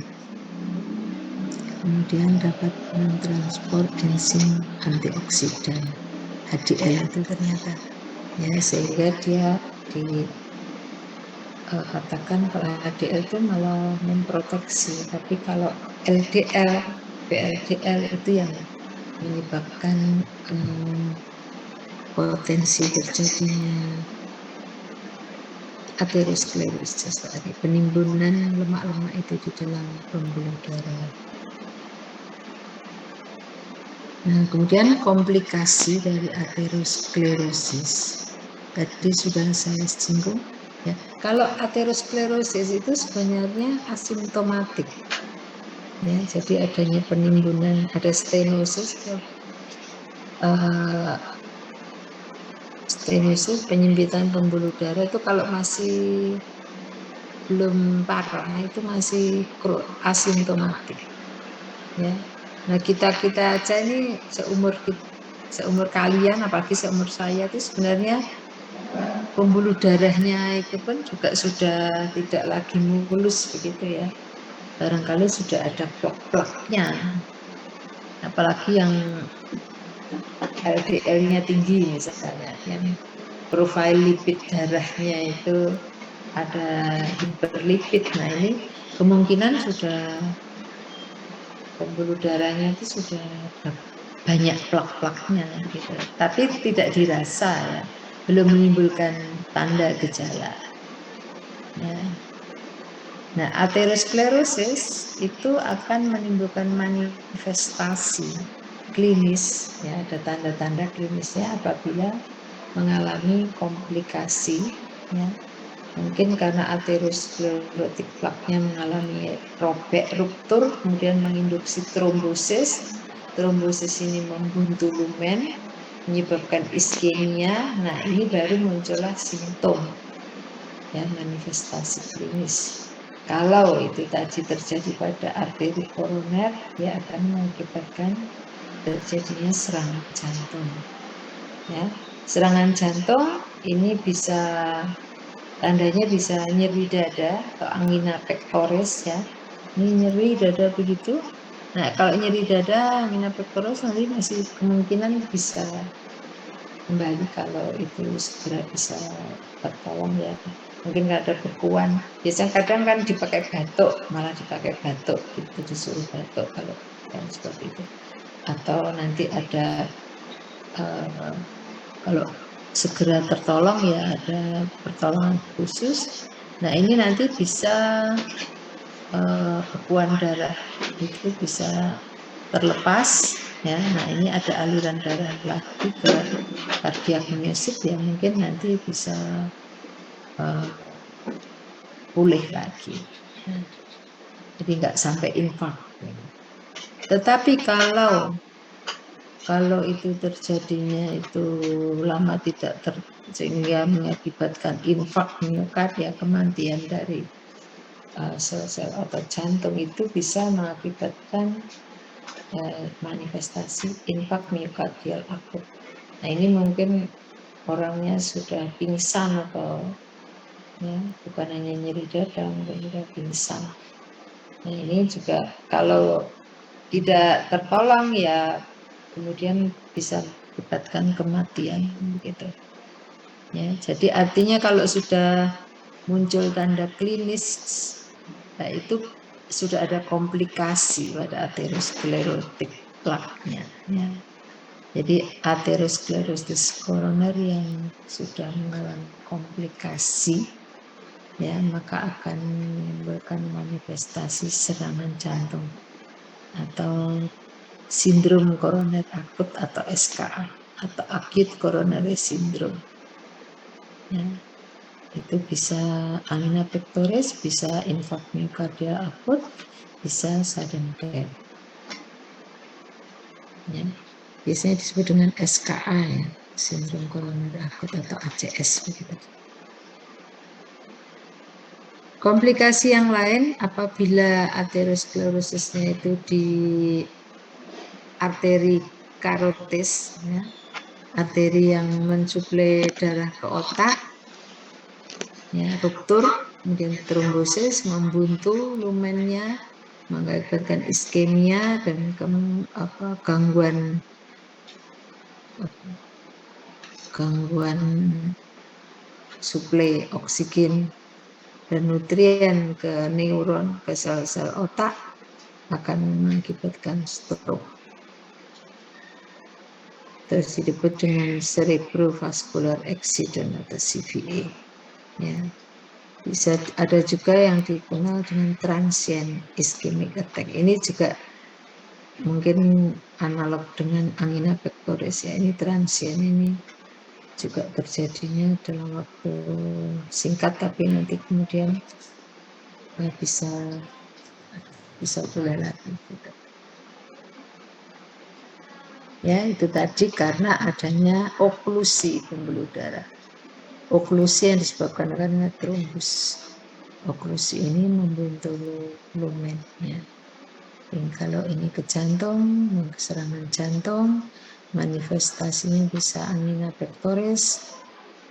Kemudian dapat mentransport enzim antioksidan HDL itu ternyata, ya, sehingga dia dikatakan kalau HDL itu malah memproteksi, tapi kalau LDL, VLDL itu yang menyebabkan potensi terjadinya aterosklerosis tadi, penimbunan lemak-lemak itu di dalam pembuluh darah. Nah, kemudian komplikasi dari aterosklerosis tadi sudah saya singgung, ya. Kalau aterosklerosis itu sebenarnya asimptomatik, ya, jadi adanya penimbunan, ada stenosis, stenosis penyempitan pembuluh darah itu kalau masih belum parah itu masih asimptomatik, ya. Nah, kita aja ini seumur kalian, apalagi seumur saya, itu sebenarnya pembuluh darahnya itu pun juga sudah tidak lagi mulus begitu, ya. Barangkali sudah ada plak-plaknya, apalagi yang LDL-nya tinggi misalnya, yang profil lipid darahnya itu ada hiperlipid. Nah, ini kemungkinan sudah pembuluh darahnya itu sudah banyak plak-plaknya gitu. Tapi tidak dirasa, ya, belum menimbulkan tanda gejala. Ya. Nah, aterosklerosis itu akan menimbulkan manifestasi klinis, ya, ada tanda-tanda klinisnya apabila mengalami komplikasi, ya. Mungkin karena aterosklerotik plaknya mengalami robek, ruptur, kemudian menginduksi trombosis. Trombosis ini membuntu lumen, menyebabkan iskemia. Nah, ini baru muncullah simptom, ya, manifestasi klinis. Kalau itu tadi terjadi pada arteri koroner, dia akan mengakibatkan terjadinya serangan jantung. Ya, serangan jantung ini tandanya bisa nyeri dada atau angina pectoris, ya. Ini nyeri dada begitu. Nah, kalau nyeri dada, angina pectoris nanti masih kemungkinan bisa kembali kalau itu segera bisa tertolong, ya. Mungkin ada bekuan. Biasanya kadang kan dipakai batuk, malah dipakai batuk, gitu, disuruh batuk kalau yang seperti itu. Atau nanti ada kalau segera tertolong, ya, ada pertolongan khusus. Nah, ini nanti bisa bekuan darah itu bisa terlepas, ya. Nah, ini ada aliran darah lagi ke kardiak myosit, ya, mungkin nanti bisa pulih lagi. Nah, jadi nggak sampai infark. Tetapi kalau itu terjadinya itu lama tidak sehingga mengakibatkan infark miokard, ya, kematian dari sel-sel otot jantung, itu bisa mengakibatkan manifestasi infark miokardial akut. Nah, ini mungkin orangnya sudah pingsan atau, ya, bukan hanya nyeri dada, mungkin sudah pingsan. Nah, ini juga kalau tidak tertolong ya kemudian bisa menyebabkan kematian begitu. Ya, jadi artinya kalau sudah muncul tanda klinis, nah itu sudah ada komplikasi pada aterosklerotik plaknya. Ya. Jadi aterosklerosis koroner yang sudah mengalami komplikasi, ya maka akan menimbulkan manifestasi serangan jantung atau sindrom koroner akut atau SKA atau acute coronary syndrome. Ya, itu bisa angina pectoris, bisa infak miokardial akut, bisa sudden death. Ya. Biasanya disebut dengan SKA ya, sindrom koroner akut atau ACS begitu. Komplikasi yang lain apabila aterosklerosisnya itu di arteri karotis, ya, arteri yang mensuplai darah ke otak, ya, ruptur, kemudian trombosis, membuntu lumennya, mengakibatkan iskemia dan gangguan suplai oksigen dan nutrien ke neuron, ke sel-sel otak, akan mengakibatkan stroke. Terus disebut dengan cerebrovascular accident atau CVA. Ya. Bisa ada juga yang dikenal dengan transient ischemic attack. Ini juga mungkin analog dengan angina pectoris ya. Ini transient, ini juga terjadinya dalam waktu singkat tapi nanti kemudian bisa pulih lagi gitu. Ya itu tadi karena adanya oklusi pembuluh darah. Oklusi yang disebabkan karena trombus. Oklusi ini membuntu lumen. Ya. Dan kalau ini ke jantung, serangan jantung, manifestasinya bisa angina pectoris,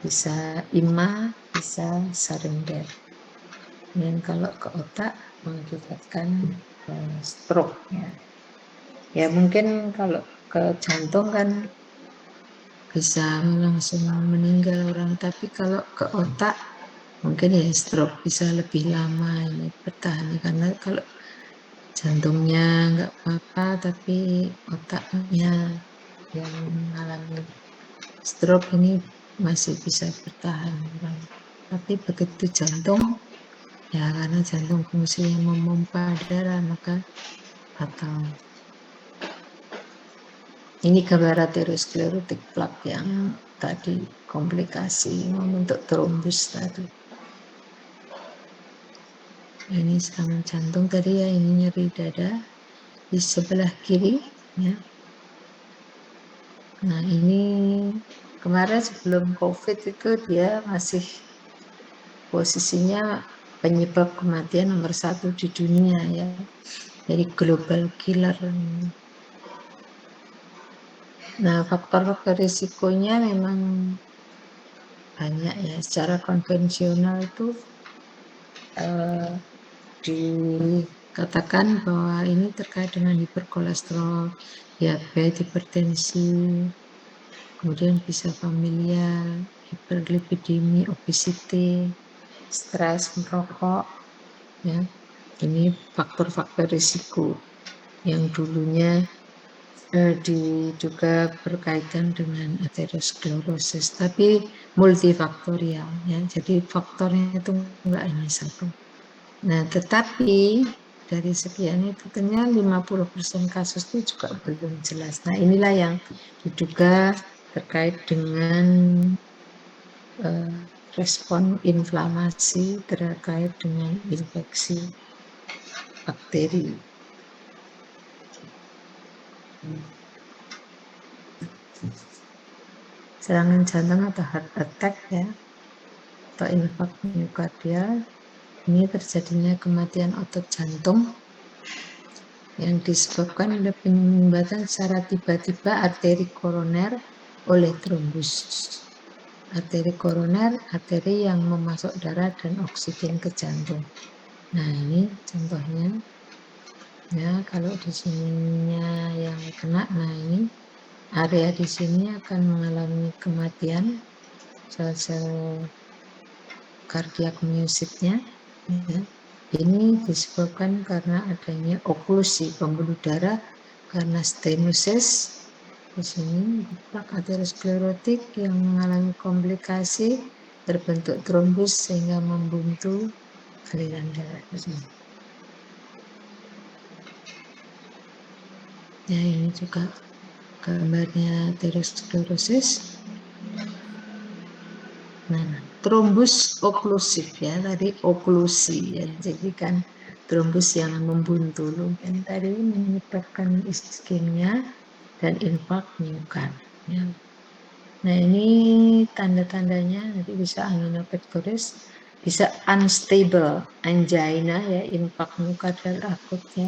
bisa IMA, bisa sudden death. Dan kalau ke otak mengakibatkan stroke. Ya mungkin kalau ke jantung kan bisa langsung meninggal orang, tapi kalau ke otak mungkin ya stroke bisa lebih lama ini bertahan karena kalau jantungnya nggak apa-apa tapi otaknya yang mengalami stroke ini masih bisa bertahan. Tapi begitu jantung, ya karena jantung fungsinya memompa darah maka fatal. Ini gambar aterosklerotik plak yang tadi komplikasi membentuk trombus tadi. Ini serangan jantung tadi ya, ini nyeri dada di sebelah kiri. Ya. Nah ini kemarin sebelum COVID itu dia masih posisinya penyebab kematian nomor 1 di dunia ya. Jadi global killer. Nah faktor-faktor risikonya memang banyak ya. Secara konvensional itu dikatakan bahwa ini terkait dengan hiperkolesterol, diabetes, hipertensi, kemudian bisa familial, hiperlipidemi, obesity, stres, merokok, ya. Ini faktor-faktor risiko yang dulunya diduga berkaitan dengan aterosklerosis, tapi multifaktorial, ya. Jadi faktornya itu enggak hanya satu. Nah, tetapi dari sekian itu ternyata 50% kasus itu juga belum jelas. Nah, inilah yang diduga terkait dengan respon inflamasi terkait dengan infeksi bakteri. Serangan jantung atau heart attack ya, atau infak miokardial, ini terjadinya kematian otot jantung yang disebabkan oleh penyumbatan secara tiba-tiba arteri koroner oleh trombus. Arteri koroner, arteri yang memasuk darah dan oksigen ke jantung. Nah ini contohnya Ya, kalau di sininya yang kena, nah ini area di sini akan mengalami kematian sel-sel kardiak myositnya. Ya. Ini disebabkan karena adanya oklusi pembuluh darah karena stenosis. Di sini plak aterosklerotik yang mengalami komplikasi terbentuk trombus sehingga membuntu aliran darah. Ya, ini juga gambarnya aterosklerosis. Nah, trombus oklusif ya, tadi oklusi ya, jadi kan trombus yang membuntu kan tadi menyebabkan iskemia dan infark miokard. Ya. Nah, ini tanda-tandanya nanti bisa angina pectoris, bisa unstable angina ya, infark miokardal akut ya.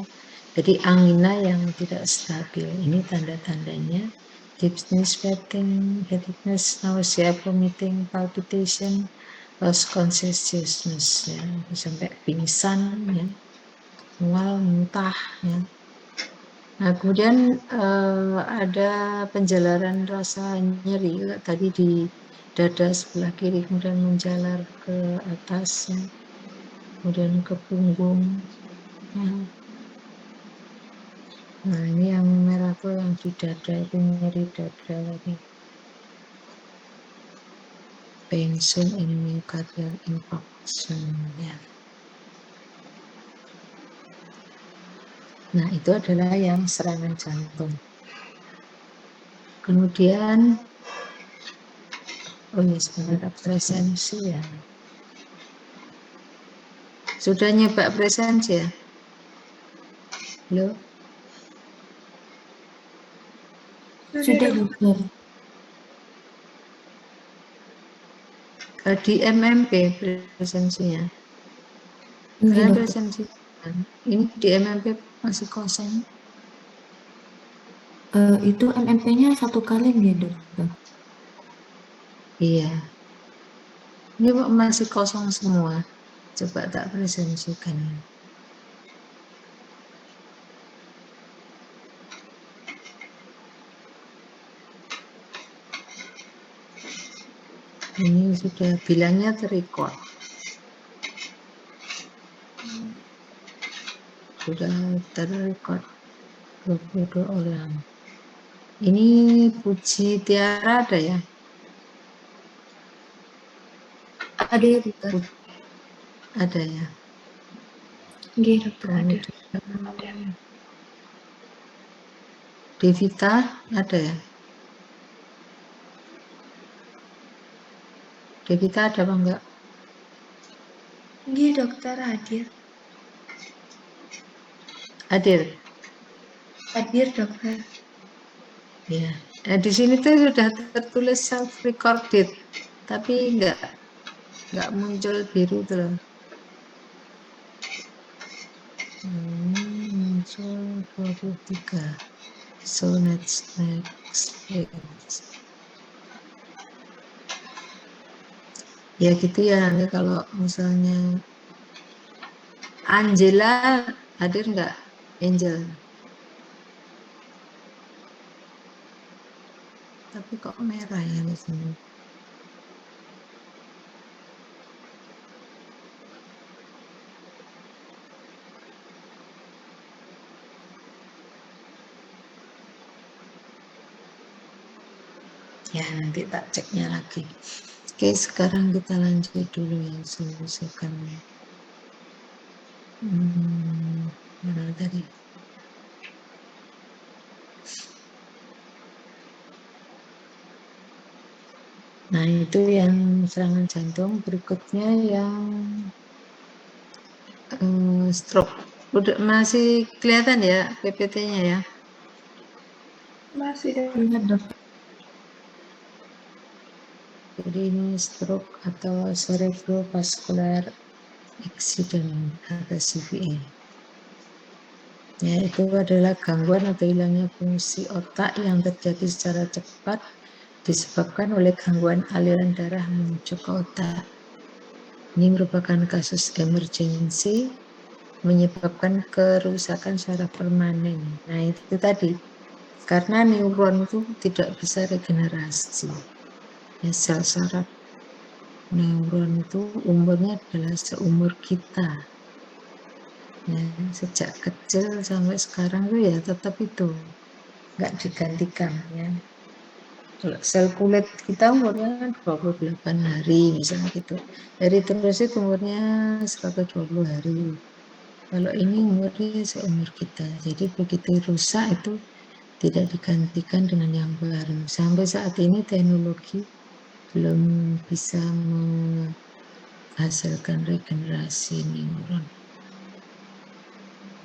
Jadi angina yang tidak stabil, ini tanda-tandanya. Dyspnea, sweating, headache, nausea, vomiting, palpitation, loss consciousness ya, sampai pingsan ya, mual, muntah ya. Nah, kemudian ada penjalaran rasa nyeri tadi di dada sebelah kiri, kemudian menjalar ke atas ya, kemudian ke punggung ya. Nah, ini yang merah tuh yang di dada, itu nyeri dada lagi. Pain soon in myocardial infarction ya. Nah, itu adalah yang serangan jantung. Kemudian, oh ya sebenarnya presensi ya. Sudah nyoba presensi ya? Halo? Sudah, dokter. Di MMP presensinya. Iya, Karena dokter. presensi ini di MMP masih kosong. Itu MMP-nya 1 kali nggak, dokter? Iya. Ini masih kosong semua. Coba tak presensikan. Ini sudah bilangnya terrecord. Sudah terrecord 22 orang. Ini Puji Tiara ada ya? Ada ya, dokter? Ada ya. Iya, dokter, ada. Kemudian Devita ada ya? Devita ada apa enggak? Iya, dokter, hadir. Hadir. Hadir, dokter. Ya. Nah, di sini tuh sudah tertulis self recorded, tapi enggak muncul biru tuh loh. Muncul 23. So next. Ya gitu ya, nanti kalau misalnya Angela hadir enggak? Angel. Tapi kok merah ya di sini. Ya nanti tak ceknya lagi. Oke, sekarang kita lanjut dulu yang selesaikan. Mana tadi? Nah, itu yang serangan jantung. Berikutnya yang stroke. Udah masih kelihatan ya PPT-nya ya? Masih, dokter. Jadi ini stroke atau cerebrovascular accident atau CVA. Ya, itu adalah gangguan atau hilangnya fungsi otak yang terjadi secara cepat disebabkan oleh gangguan aliran darah menuju ke otak. Ini merupakan kasus emergensi menyebabkan kerusakan secara permanen. Nah itu tadi, karena neuron itu tidak bisa regenerasi. Ya, sel saraf neuron itu umurnya adalah seumur kita. Ya, sejak kecil sampai sekarang tuh ya tetap itu nggak digantikan ya. Kalau sel kulit kita umurnya 28 hari misalnya gitu. Eritrosit umurnya 120 hari. Kalau ini umurnya seumur kita. Jadi begitu rusak itu tidak digantikan dengan yang baru. Sampai saat ini teknologi belum bisa menghasilkan regenerasi neuron.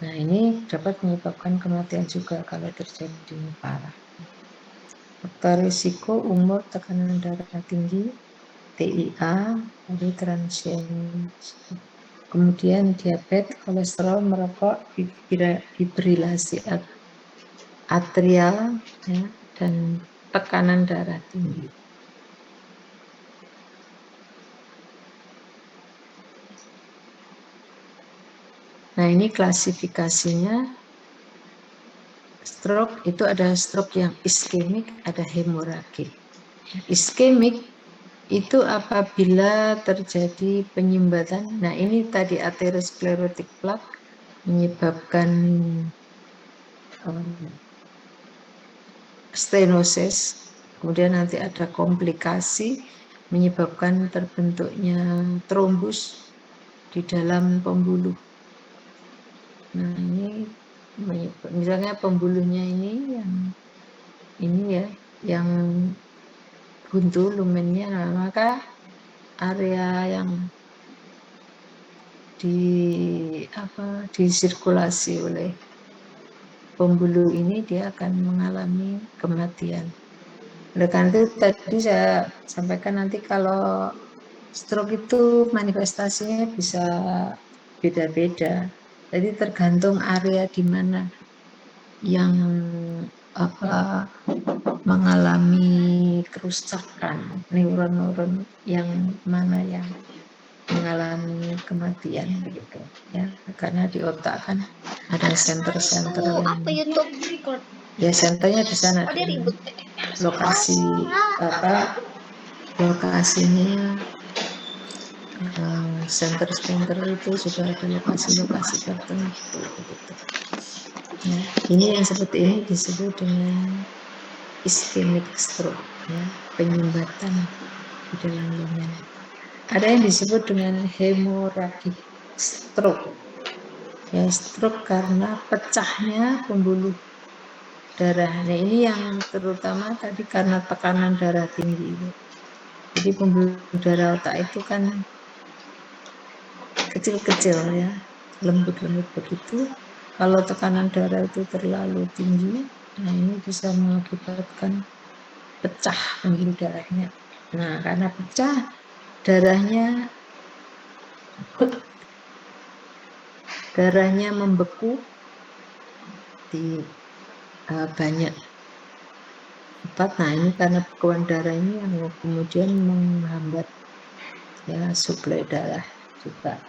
Nah, ini dapat menyebabkan kematian juga kalau terjadi parah. Faktor risiko umur, tekanan darah tinggi, TIA, dari transien, kemudian diabetes, kolesterol, merokok, fibrilasi atrial, ya, dan tekanan darah tinggi. Nah, ini klasifikasinya. Stroke itu ada stroke yang iskemik, ada hemoragik. Iskemik itu apabila terjadi penyumbatan. Nah, ini tadi atherosclerotic plaque menyebabkan stenosis, kemudian nanti ada komplikasi menyebabkan terbentuknya trombus di dalam pembuluh. Nah, ini misalnya pembuluhnya ini ya, yang buntu lumennya, nah, maka area yang disirkulasi oleh pembuluh ini dia akan mengalami kematian. Oleh karena itu tadi saya sampaikan nanti kalau stroke itu manifestasinya bisa beda-beda. Jadi tergantung area di mana yang mengalami kerusakan, neuron-neuron yang mana yang mengalami kematian begitu ya, karena di otak kan ada senter-senter yang ya senternya di sana, lokasi lokasinya center itu sudah ada lokasi-lokasi tertentu begitu. Ya, ini yang seperti ini disebut dengan ischemic stroke, ya, penyumbatan di dalam lumen. Ada yang disebut dengan hemorrhagic stroke, ya, stroke karena pecahnya pembuluh darah. Nah, ini yang terutama tadi karena tekanan darah tinggi. Jadi pembuluh darah otak itu kan kecil-kecil ya, lembut-lembut begitu. Kalau tekanan darah itu terlalu tinggi, nah ini bisa mengakibatkan pecah pembuluh darahnya. Nah, karena pecah, darahnya membeku di banyak tempat. Nah, ini karena bekuan darah ini yang kemudian menghambat ya suplai darah juga.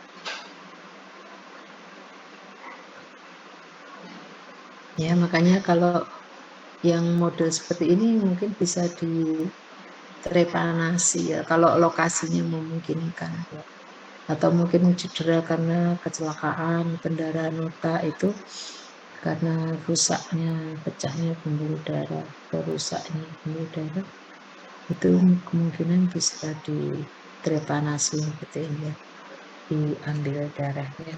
Ya, makanya kalau yang model seperti ini mungkin bisa ditrepanasi ya, kalau lokasinya memungkinkan. Ya. Atau mungkin cedera karena kecelakaan kendaraan otak itu karena rusaknya, pecahnya pembuluh darah, rusaknya pembuluh darah, itu kemungkinan bisa ditrepanasi gitu ya, diambil darahnya,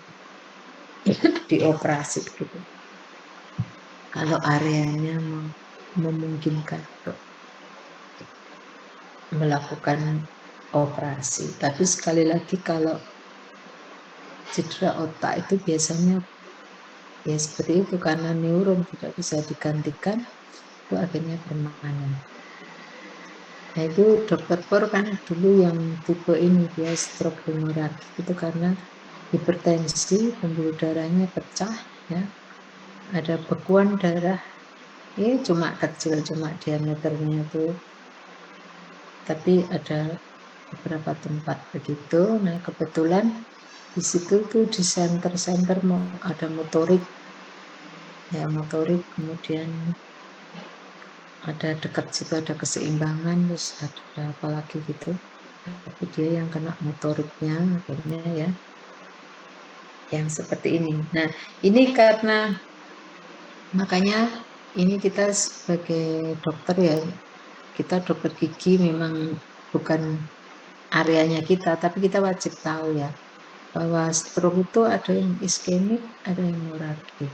dioperasi gitu. Kalau areanya memungkinkan untuk melakukan operasi. Tapi sekali lagi kalau cedera otak itu biasanya ya seperti itu, karena neuron tidak bisa digantikan, itu akhirnya permanen. Nah, itu dokter Por kan dulu yang tipe ini dia stroke hemoragik itu karena hipertensi, pembuluh darahnya pecah ya, ada bekuan darah, ya cuma kecil, cuma diameternya itu, tapi ada beberapa tempat begitu. Nah, kebetulan Di situ tuh di center-center ada motorik, ya motorik, kemudian ada dekat situ ada keseimbangan, terus ada apa lagi gitu. Tapi dia yang kena motoriknya akhirnya ya yang seperti ini. Nah, ini karena makanya ini kita sebagai dokter ya, kita dokter gigi memang bukan areanya kita, tapi kita wajib tahu ya bahwa stroke itu ada yang iskemik, ada yang hemoragik.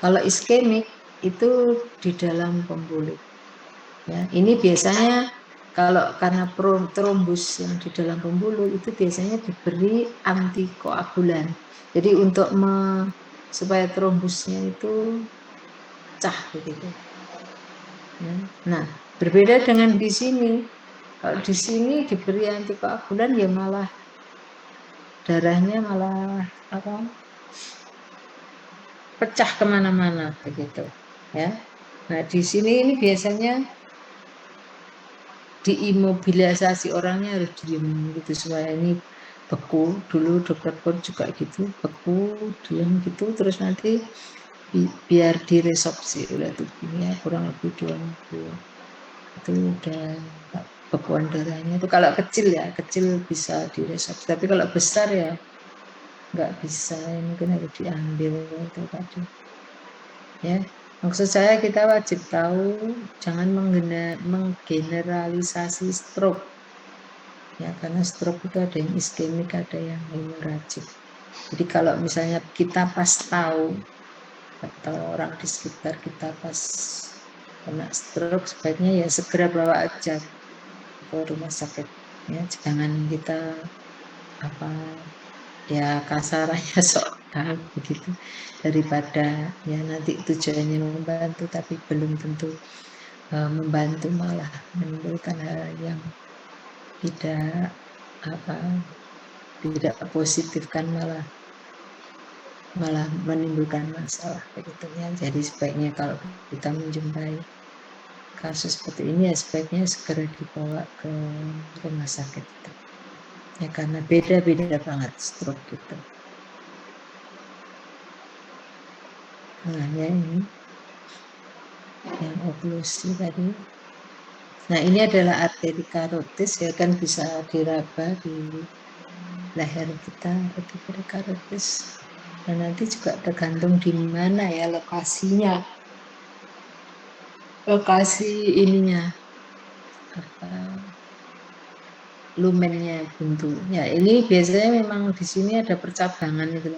Kalau iskemik itu di dalam pembuluh. Ya, ini biasanya kalau karena trombus yang di dalam pembuluh itu biasanya diberi antikoagulan. Jadi untuk supaya trombusnya itu pecah begitu. Ya. Nah, berbeda dengan di sini. Kalau di sini diberi antikoagulan ya malah darahnya malah apa? Pecah kemana-mana begitu. Ya. Nah, di sini ini biasanya diimobilisasi orangnya harus diem gitu supaya ini beku. Dulu dokter pun juga gitu, beku, diem gitu, terus nanti biar diresorpsi oleh tubuhnya kurang lebih 2 minggu. Itu udah bekuan darahnya itu kalau kecil ya, kecil bisa diresorpsi, tapi kalau besar ya nggak bisa, mungkin harus diambil itu tadi. Ya, maksud saya kita wajib tahu jangan menggeneralisasi stroke. Ya, karena stroke itu ada yang iskemik, ada yang hemoragik. Jadi kalau misalnya kita pas tahu atau orang di sekitar kita pas kena stroke, sebaiknya ya segera bawa aja ke rumah sakit. Ya, jangan kita apa ya kasarannya sok tahu begitu, daripada ya nanti tujuannya membantu tapi belum tentu membantu, malah menimbulkan hal yang tidak apa tidak positif, kan malah menimbulkan masalah begitu ya. Jadi sebaiknya kalau kita menjumpai kasus seperti ini ya sebaiknya segera dibawa ke rumah sakit itu. Ya karena beda-beda banget stroke itu. Nah ya ini yang oklusi tadi. Nah ini adalah arteri karotis ya, kan bisa diraba di leher kita, arteri karotis. Dan nanti juga tergantung di mana ya lokasinya, lokasi ininya apa lumennya bentuknya. Ini biasanya memang di sini ada percabangan itu.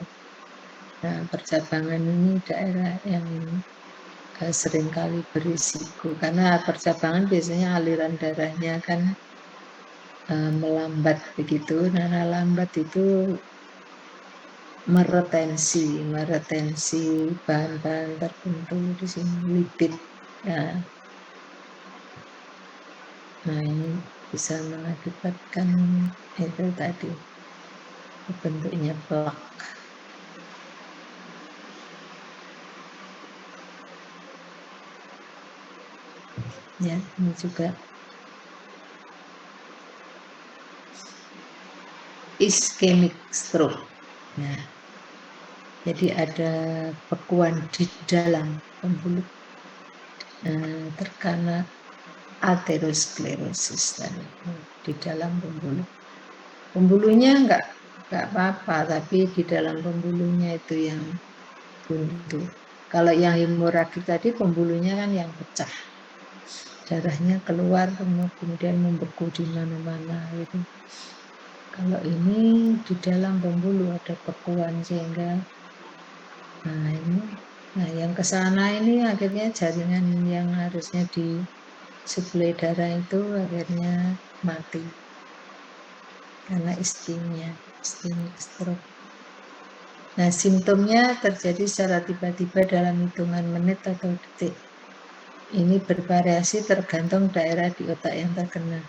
Nah, percabangan ini daerah yang seringkali berisiko karena percabangan biasanya aliran darahnya kan melambat begitu. Nah, lambat itu meretensi bahan-bahan tertentu di sini, lipid. Nah, ini bisa mengakibatkan itu tadi bentuknya plak. Ya, ini juga ischemic stroke. Nah, jadi ada bekuan di dalam pembuluh terkena aterosklerosis tadi di dalam pembuluh. Pembuluhnya enggak apa-apa, tapi di dalam pembuluhnya itu yang buntu. Kalau yang hemoragik tadi pembuluhnya kan yang pecah, darahnya keluar kemudian membeku di mana-mana gitu. Kalau ini di dalam pembuluh ada bekuan sehingga nah yang kesana ini akhirnya jaringan yang harusnya disuplai darah itu akhirnya mati karena ischemia stroke. Nah, simptomnya terjadi secara tiba-tiba dalam hitungan menit atau detik. Ini bervariasi tergantung daerah di otak yang terkena.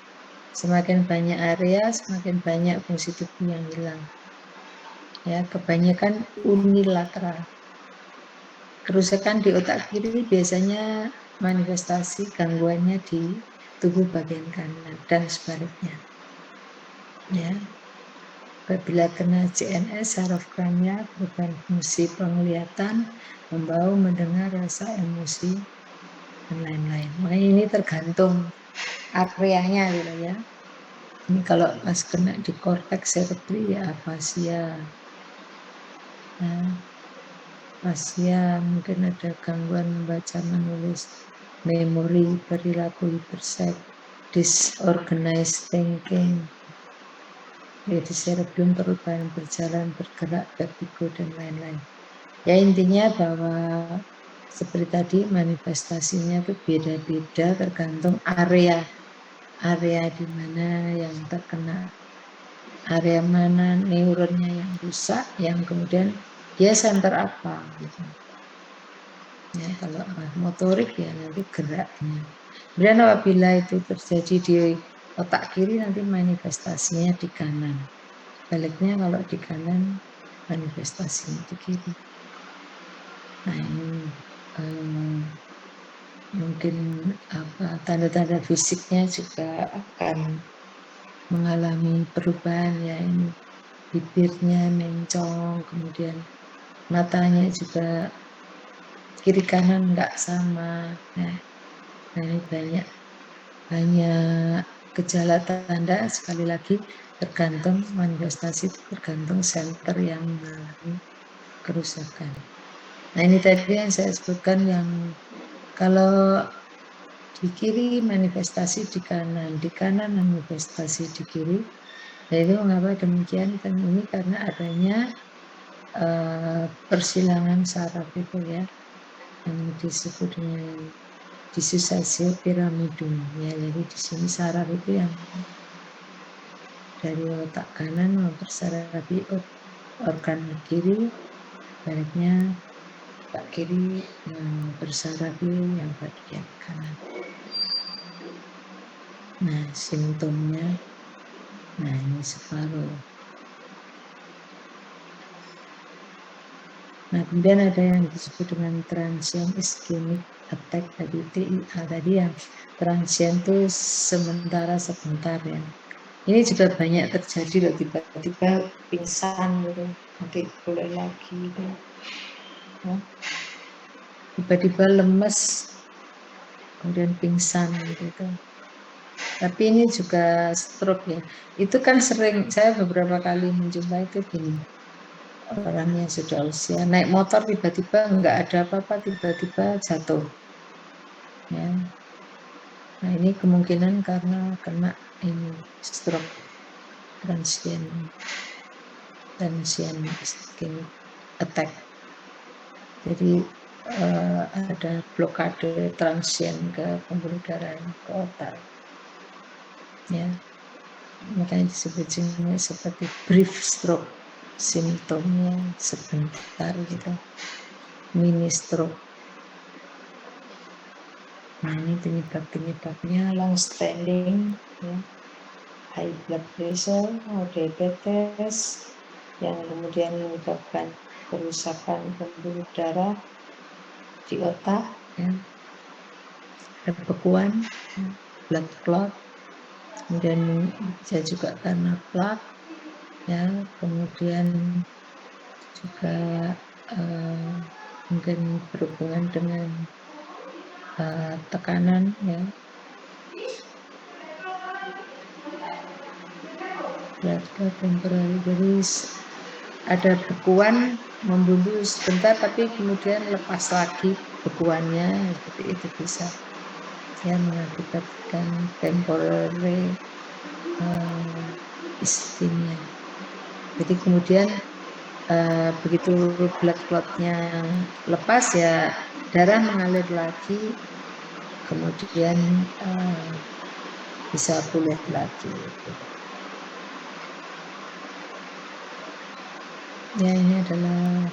Semakin banyak area, semakin banyak fungsi tubuh yang hilang. Ya, kebanyakan unilateral. Kerusakan di otak kiri biasanya manifestasi gangguannya di tubuh bagian kanan dan sebaliknya. Ya. Apabila kena CNS, saraf kranial bukan fungsi penglihatan, membau, mendengar, rasa, emosi, dan lain-lain. Makanya ini tergantung areanya gitu ya. Ini kalau pas kena di korteks cerebri ya afasia. Nah, afasia mungkin ada gangguan membaca, menulis, memori, perilaku hipersek, disorganized thinking. Jadi cerebrum, perubahan berjalan, bergerak, vertigo, dan lain-lain. Ya intinya bahwa seperti tadi manifestasinya itu beda-beda tergantung area di mana yang terkena, area mana neuronnya yang rusak, yang kemudian dia center apa gitu. Ya, kalau motorik ya nanti geraknya. Kemudian apabila itu terjadi di otak kiri nanti manifestasinya di kanan. Baliknya kalau di kanan manifestasinya di kiri. Nah ini mungkin tanda-tanda fisiknya juga akan mengalami perubahan ya, ini bibirnya mencong, kemudian matanya juga kiri kanan nggak sama. Nah ini banyak gejala tanda, sekali lagi tergantung manifestasi, tergantung center yang mengalami kerusakan. Nah ini tadi yang saya sebutkan, yang kalau di kiri manifestasi di kanan manifestasi di kiri. Nah itu mengapa demikian? Kan ini karena adanya persilangan saraf itu ya, yang disebut dengan dissosiasi piramidum ya. Jadi di sini saraf itu yang dari otak kanan mempersarafi organ kiri, baliknya otak kiri yang bersarafi yang bagian kanan. Nah simptomnya, nah ini separuh. Nah kemudian ada yang disebut dengan transient ischemic attack, tadi TIA tadi, yang transient itu sebentar ya. Ini juga banyak terjadi loh, tiba-tiba pingsan gitu, nanti pulih lagi gitu. Ya. Tiba-tiba lemes, kemudian pingsan gitu. Tapi ini juga stroke ya. Itu kan sering, saya beberapa kali menjumpai itu gini. Orang yang sudah usia naik motor tiba-tiba nggak ada apa-apa, tiba-tiba jatuh. Ya. Nah ini kemungkinan karena kena ini stroke, transient ischemic attack. Jadi ada blokade transient ke pembuluh darah ke otak. Ya, makanya disebut seperti brief stroke, simptomnya sebentar gitu, mini stroke. Nah ini penyebabnya long standing ya, high blood pressure, diabetes, yang kemudian menyebabkan kerusakan pembuluh darah di otak ya, pembekuan, blood clot, kemudian bisa juga karena plak ya, kemudian juga mungkin berhubungan dengan tekanan ya, blood clot temporary. Jadi ada bekuan membunuh sebentar tapi kemudian lepas lagi bekuannya, seperti itu bisa ya mengakibatkan temporary ischemia. Jadi kemudian begitu blood clotnya lepas ya, darah mengalir lagi, kemudian bisa pulih lagi. Ya ini adalah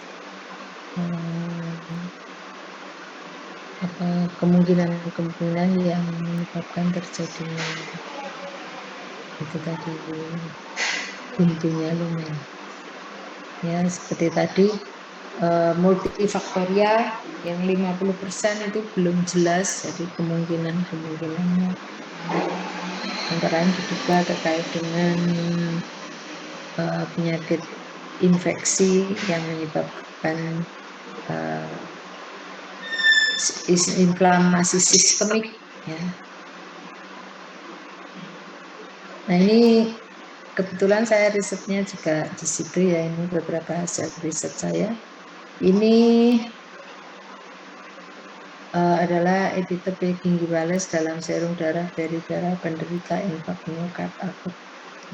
kemungkinan yang menyebabkan terjadinya itu tadi, pintunya lumen. Ya seperti tadi multifaktorial yang 50% itu belum jelas, jadi kemungkinannya antara lain diduga terkait dengan penyakit infeksi yang menyebabkan inflamasi sistemik ya. Nah ini kebetulan saya risetnya juga di situ ya, ini beberapa hasil riset saya. Ini adalah epitope gingivalis dalam serum darah dari darah penderita infak miokard akut.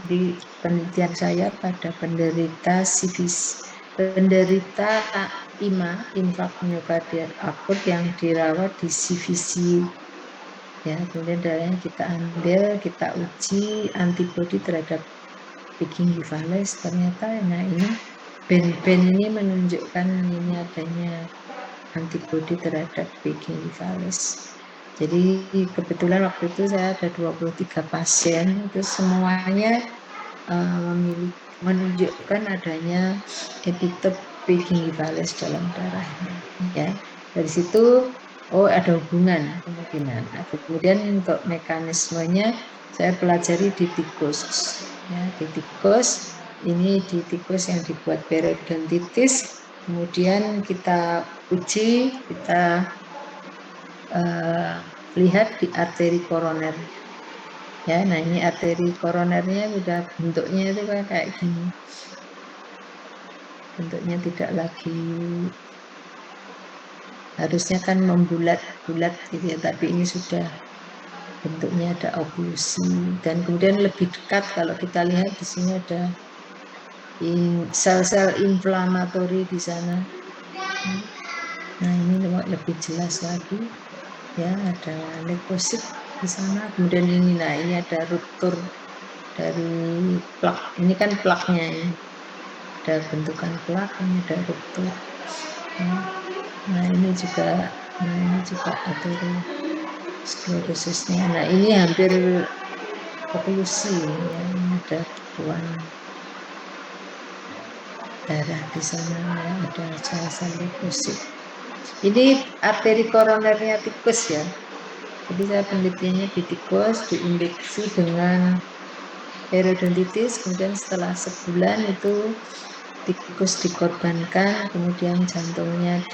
Di penelitian saya pada penderita CVC, penderita IMA, infak miokardial akut yang dirawat di CVC. Ya, kemudian darahnya kita ambil, kita uji antibodi terhadap gingivalis. Ternyata, nah ini band-band ini menunjukkan ini adanya antibodi terhadap gingivalis. Jadi kebetulan waktu itu saya ada 23 pasien, itu semuanya menunjukkan adanya epitope gingivalis dalam darahnya. Ya, dari situ ada hubungan kemungkinan. Nah, kemudian untuk mekanismenya saya pelajari di tikus. Ya, di tikus ini di tikus yang dibuat periodontitis. Kemudian kita uji, kita lihat di arteri koroner. Ya, nah ini arteri koronernya udah bentuknya itu kayak gini. Bentuknya tidak lagi harusnya kan membulat-bulat gitu ya, tapi ini sudah bentuknya ada oklusi dan kemudian lebih dekat kalau kita lihat di sini ada sel-sel inflamatori di sana. Nah ini lebih jelas lagi ya, ada leukosit di sana. Kemudian ini, nah ini ada ruptur dari plak. Ini kan plaknya ini. Ada bentukan plak, ini ada ruptur. Nah ini juga aterosklorosisnya. Nah ini hampir oklusi ya, ini ada bekuan darah di sana ya, ada sel-sel leukosit. Ini arteri koronernya tikus ya. Jadi saya penelitiannya di tikus, diinjeksi dengan periodontitis, kemudian setelah sebulan itu tikus dikorbankan, kemudian jantungnya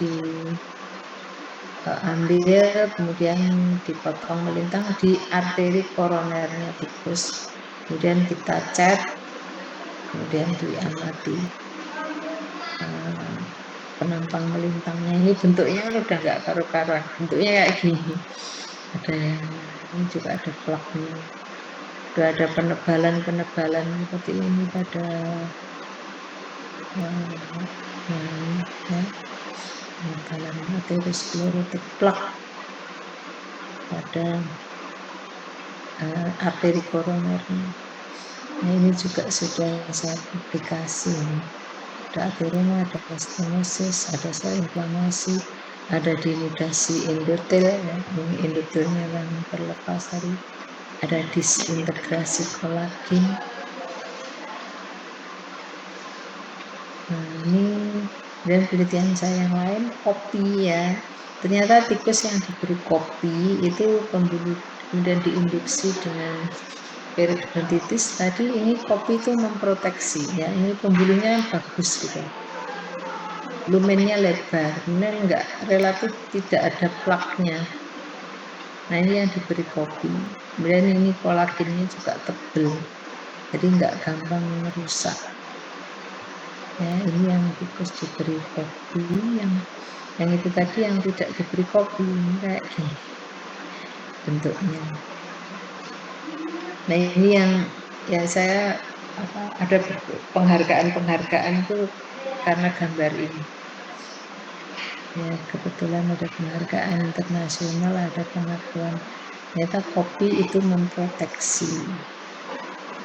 diambil, kemudian dipotong melintang di arteri koronernya tikus. Kemudian kita cat, kemudian diamati penampang melintangnya. Ini bentuknya udah nggak karu-karuan, bentuknya kayak gini. Ada yang ini juga ada plaknya. Sudah ada penebalan seperti ini pada penebalan aterosklerotik plak pada arteri koronernya. Nah ini juga sudah saya publikasi. Ada ateroma, ada stenosis, ada sel inflamasi, ada denudasi endotel, ya. Ini endotelnya yang terlepas tadi, ada disintegrasi kolagen. Nah ini dan penelitian saya yang lain, kopi ya. Ternyata tikus yang diberi kopi itu pembuluh, kemudian diinduksi dengan periodontitis tadi, ini kopi itu memproteksi ya, ini pembuluhnya bagus gitu, lumennya lebar, kemudian enggak, relatif tidak ada plaknya. Nah ini yang diberi kopi, kemudian ini kolagennya juga tebal, jadi enggak gampang merusak ya. Ini yang tikus diberi kopi, yang itu tadi yang tidak diberi kopi, ini kayak gini bentuknya. Nah ini yang ya saya ada penghargaan itu karena gambar ini ya, kebetulan ada penghargaan internasional, ada pengakuan ternyata kopi itu memproteksi.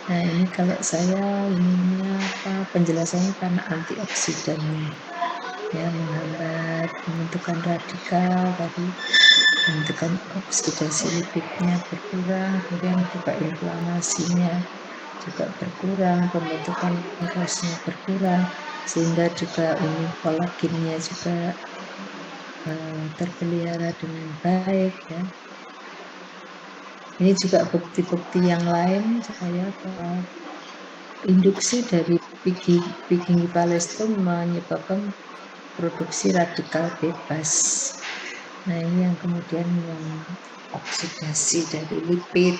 Nah ini kalau saya ininya penjelasannya karena antioksidannya ya, menghambat pembentukan radikal tadi, pembentukan oksidasi lipidnya berkurang, kemudian juga inflamasinya juga berkurang, pembentukan gasnya berkurang, sehingga juga ini kolagennya juga terpelihara dengan baik ya. Ini juga bukti-bukti yang lain saya induksi dari piggy-piggy-pales itu menyebabkan produksi radikal bebas. Nah, ini yang kemudian oksidasi dari lipid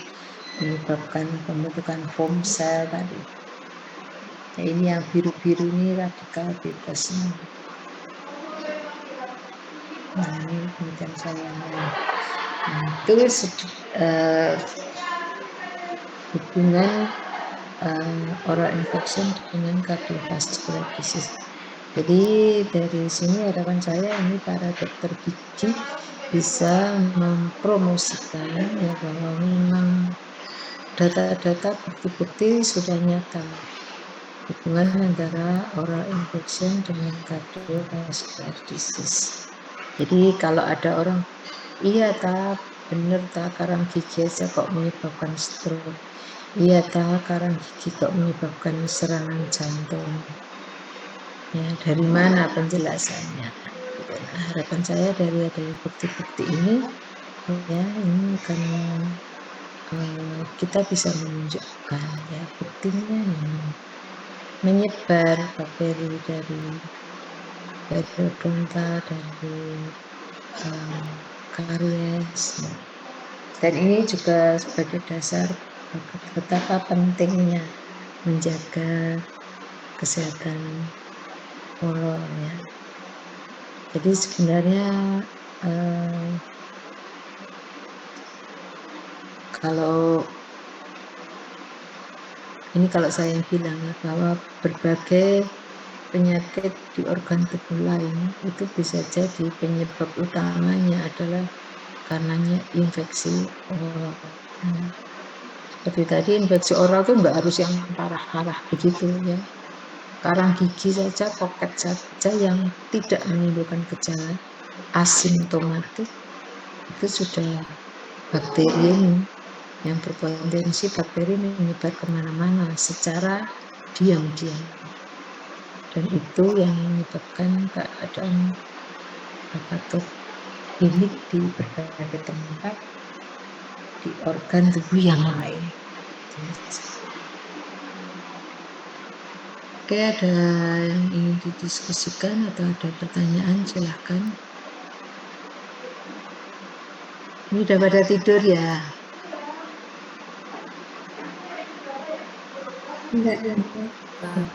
menyebabkan pembentukan foam cell tadi. Nah, ini yang biru-biru ini radikal bebasnya. Nah, ini kemudian sayangnya. Nah, itu hubungan oral infection dengan cardiovascular disease. Jadi dari sini harapan saya ini para dokter gigi bisa mempromosikan ya bahwa memang data-data bukti-bukti sudah nyata hubungan antara oral infection dengan cardiovascular disease. Jadi kalau ada orang, iya tak bener tak karang gigi aja kok menyebabkan stroke, iya tak karang gigi kok menyebabkan serangan jantung. Ya, dari mana penjelasannya? Gitu. Nah, harapan saya dari adanya bukti-bukti ini, ya ini akan kita bisa menunjukkan ya buktinya ini menyebar bakteri dari periodonta, dari karies, dan ini juga sebagai dasar betapa pentingnya menjaga kesehatan oral ya. Jadi sebenarnya kalau ini kalau saya bilang ya bahwa berbagai penyakit di organ tubuh lain itu bisa jadi penyebab utamanya adalah karenanya infeksi oral. Seperti tadi infeksi oral itu enggak harus yang parah-parah begitu ya. Karang gigi saja, poket saja yang tidak menimbulkan gejala asimptomatik itu sudah bakteri ini yang berpotensi bakteri menyebar kemana-mana secara diam-diam, dan itu yang menyebabkan keadaan patogenik di berbagai tempat di organ tubuh yang lain. Oke, ada yang ingin didiskusikan atau ada pertanyaan, silahkan. Ini udah pada tidur ya? Enggak, dokter.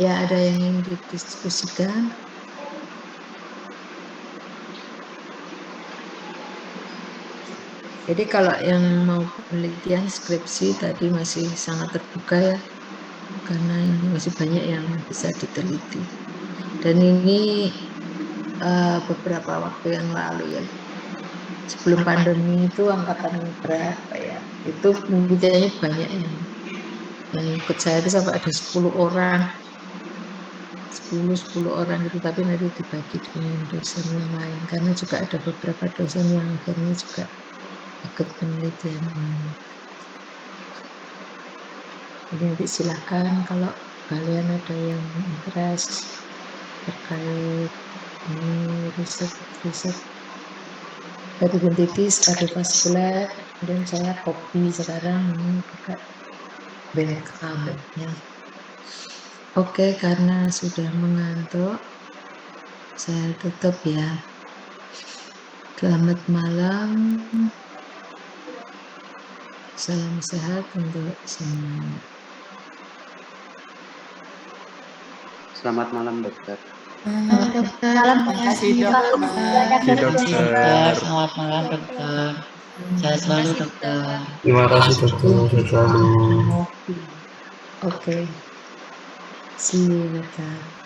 Ya, ada yang ingin didiskusikan? Jadi kalau yang mau penelitian skripsi tadi masih sangat terbuka ya, karena ini masih banyak yang bisa diteliti. Dan ini beberapa waktu yang lalu ya, sebelum pandemi itu angkatan berapa ya, itu penelitiannya banyak yang ikut saya itu sampai ada 10 orang, 10 orang gitu, tapi nanti dibagi dengan dosen yang lain, karena juga ada beberapa dosen yang akhirnya juga ikut penelitian ini. Jadi nanti silakan kalau kalian ada yang interest terkait ini riset hepatitis kardiovaskular, dan saya kopi sekarang ini juga welcome ya. Oke, karena sudah mengantuk, saya tutup ya. Selamat malam. Salam sehat untuk semuanya. Selamat malam, dokter. Salam, Terima kasih dokter. Selamat malam dokter. Sehat selalu dokter. Terima kasih dokter. Sehat selalu. Oke. See you later.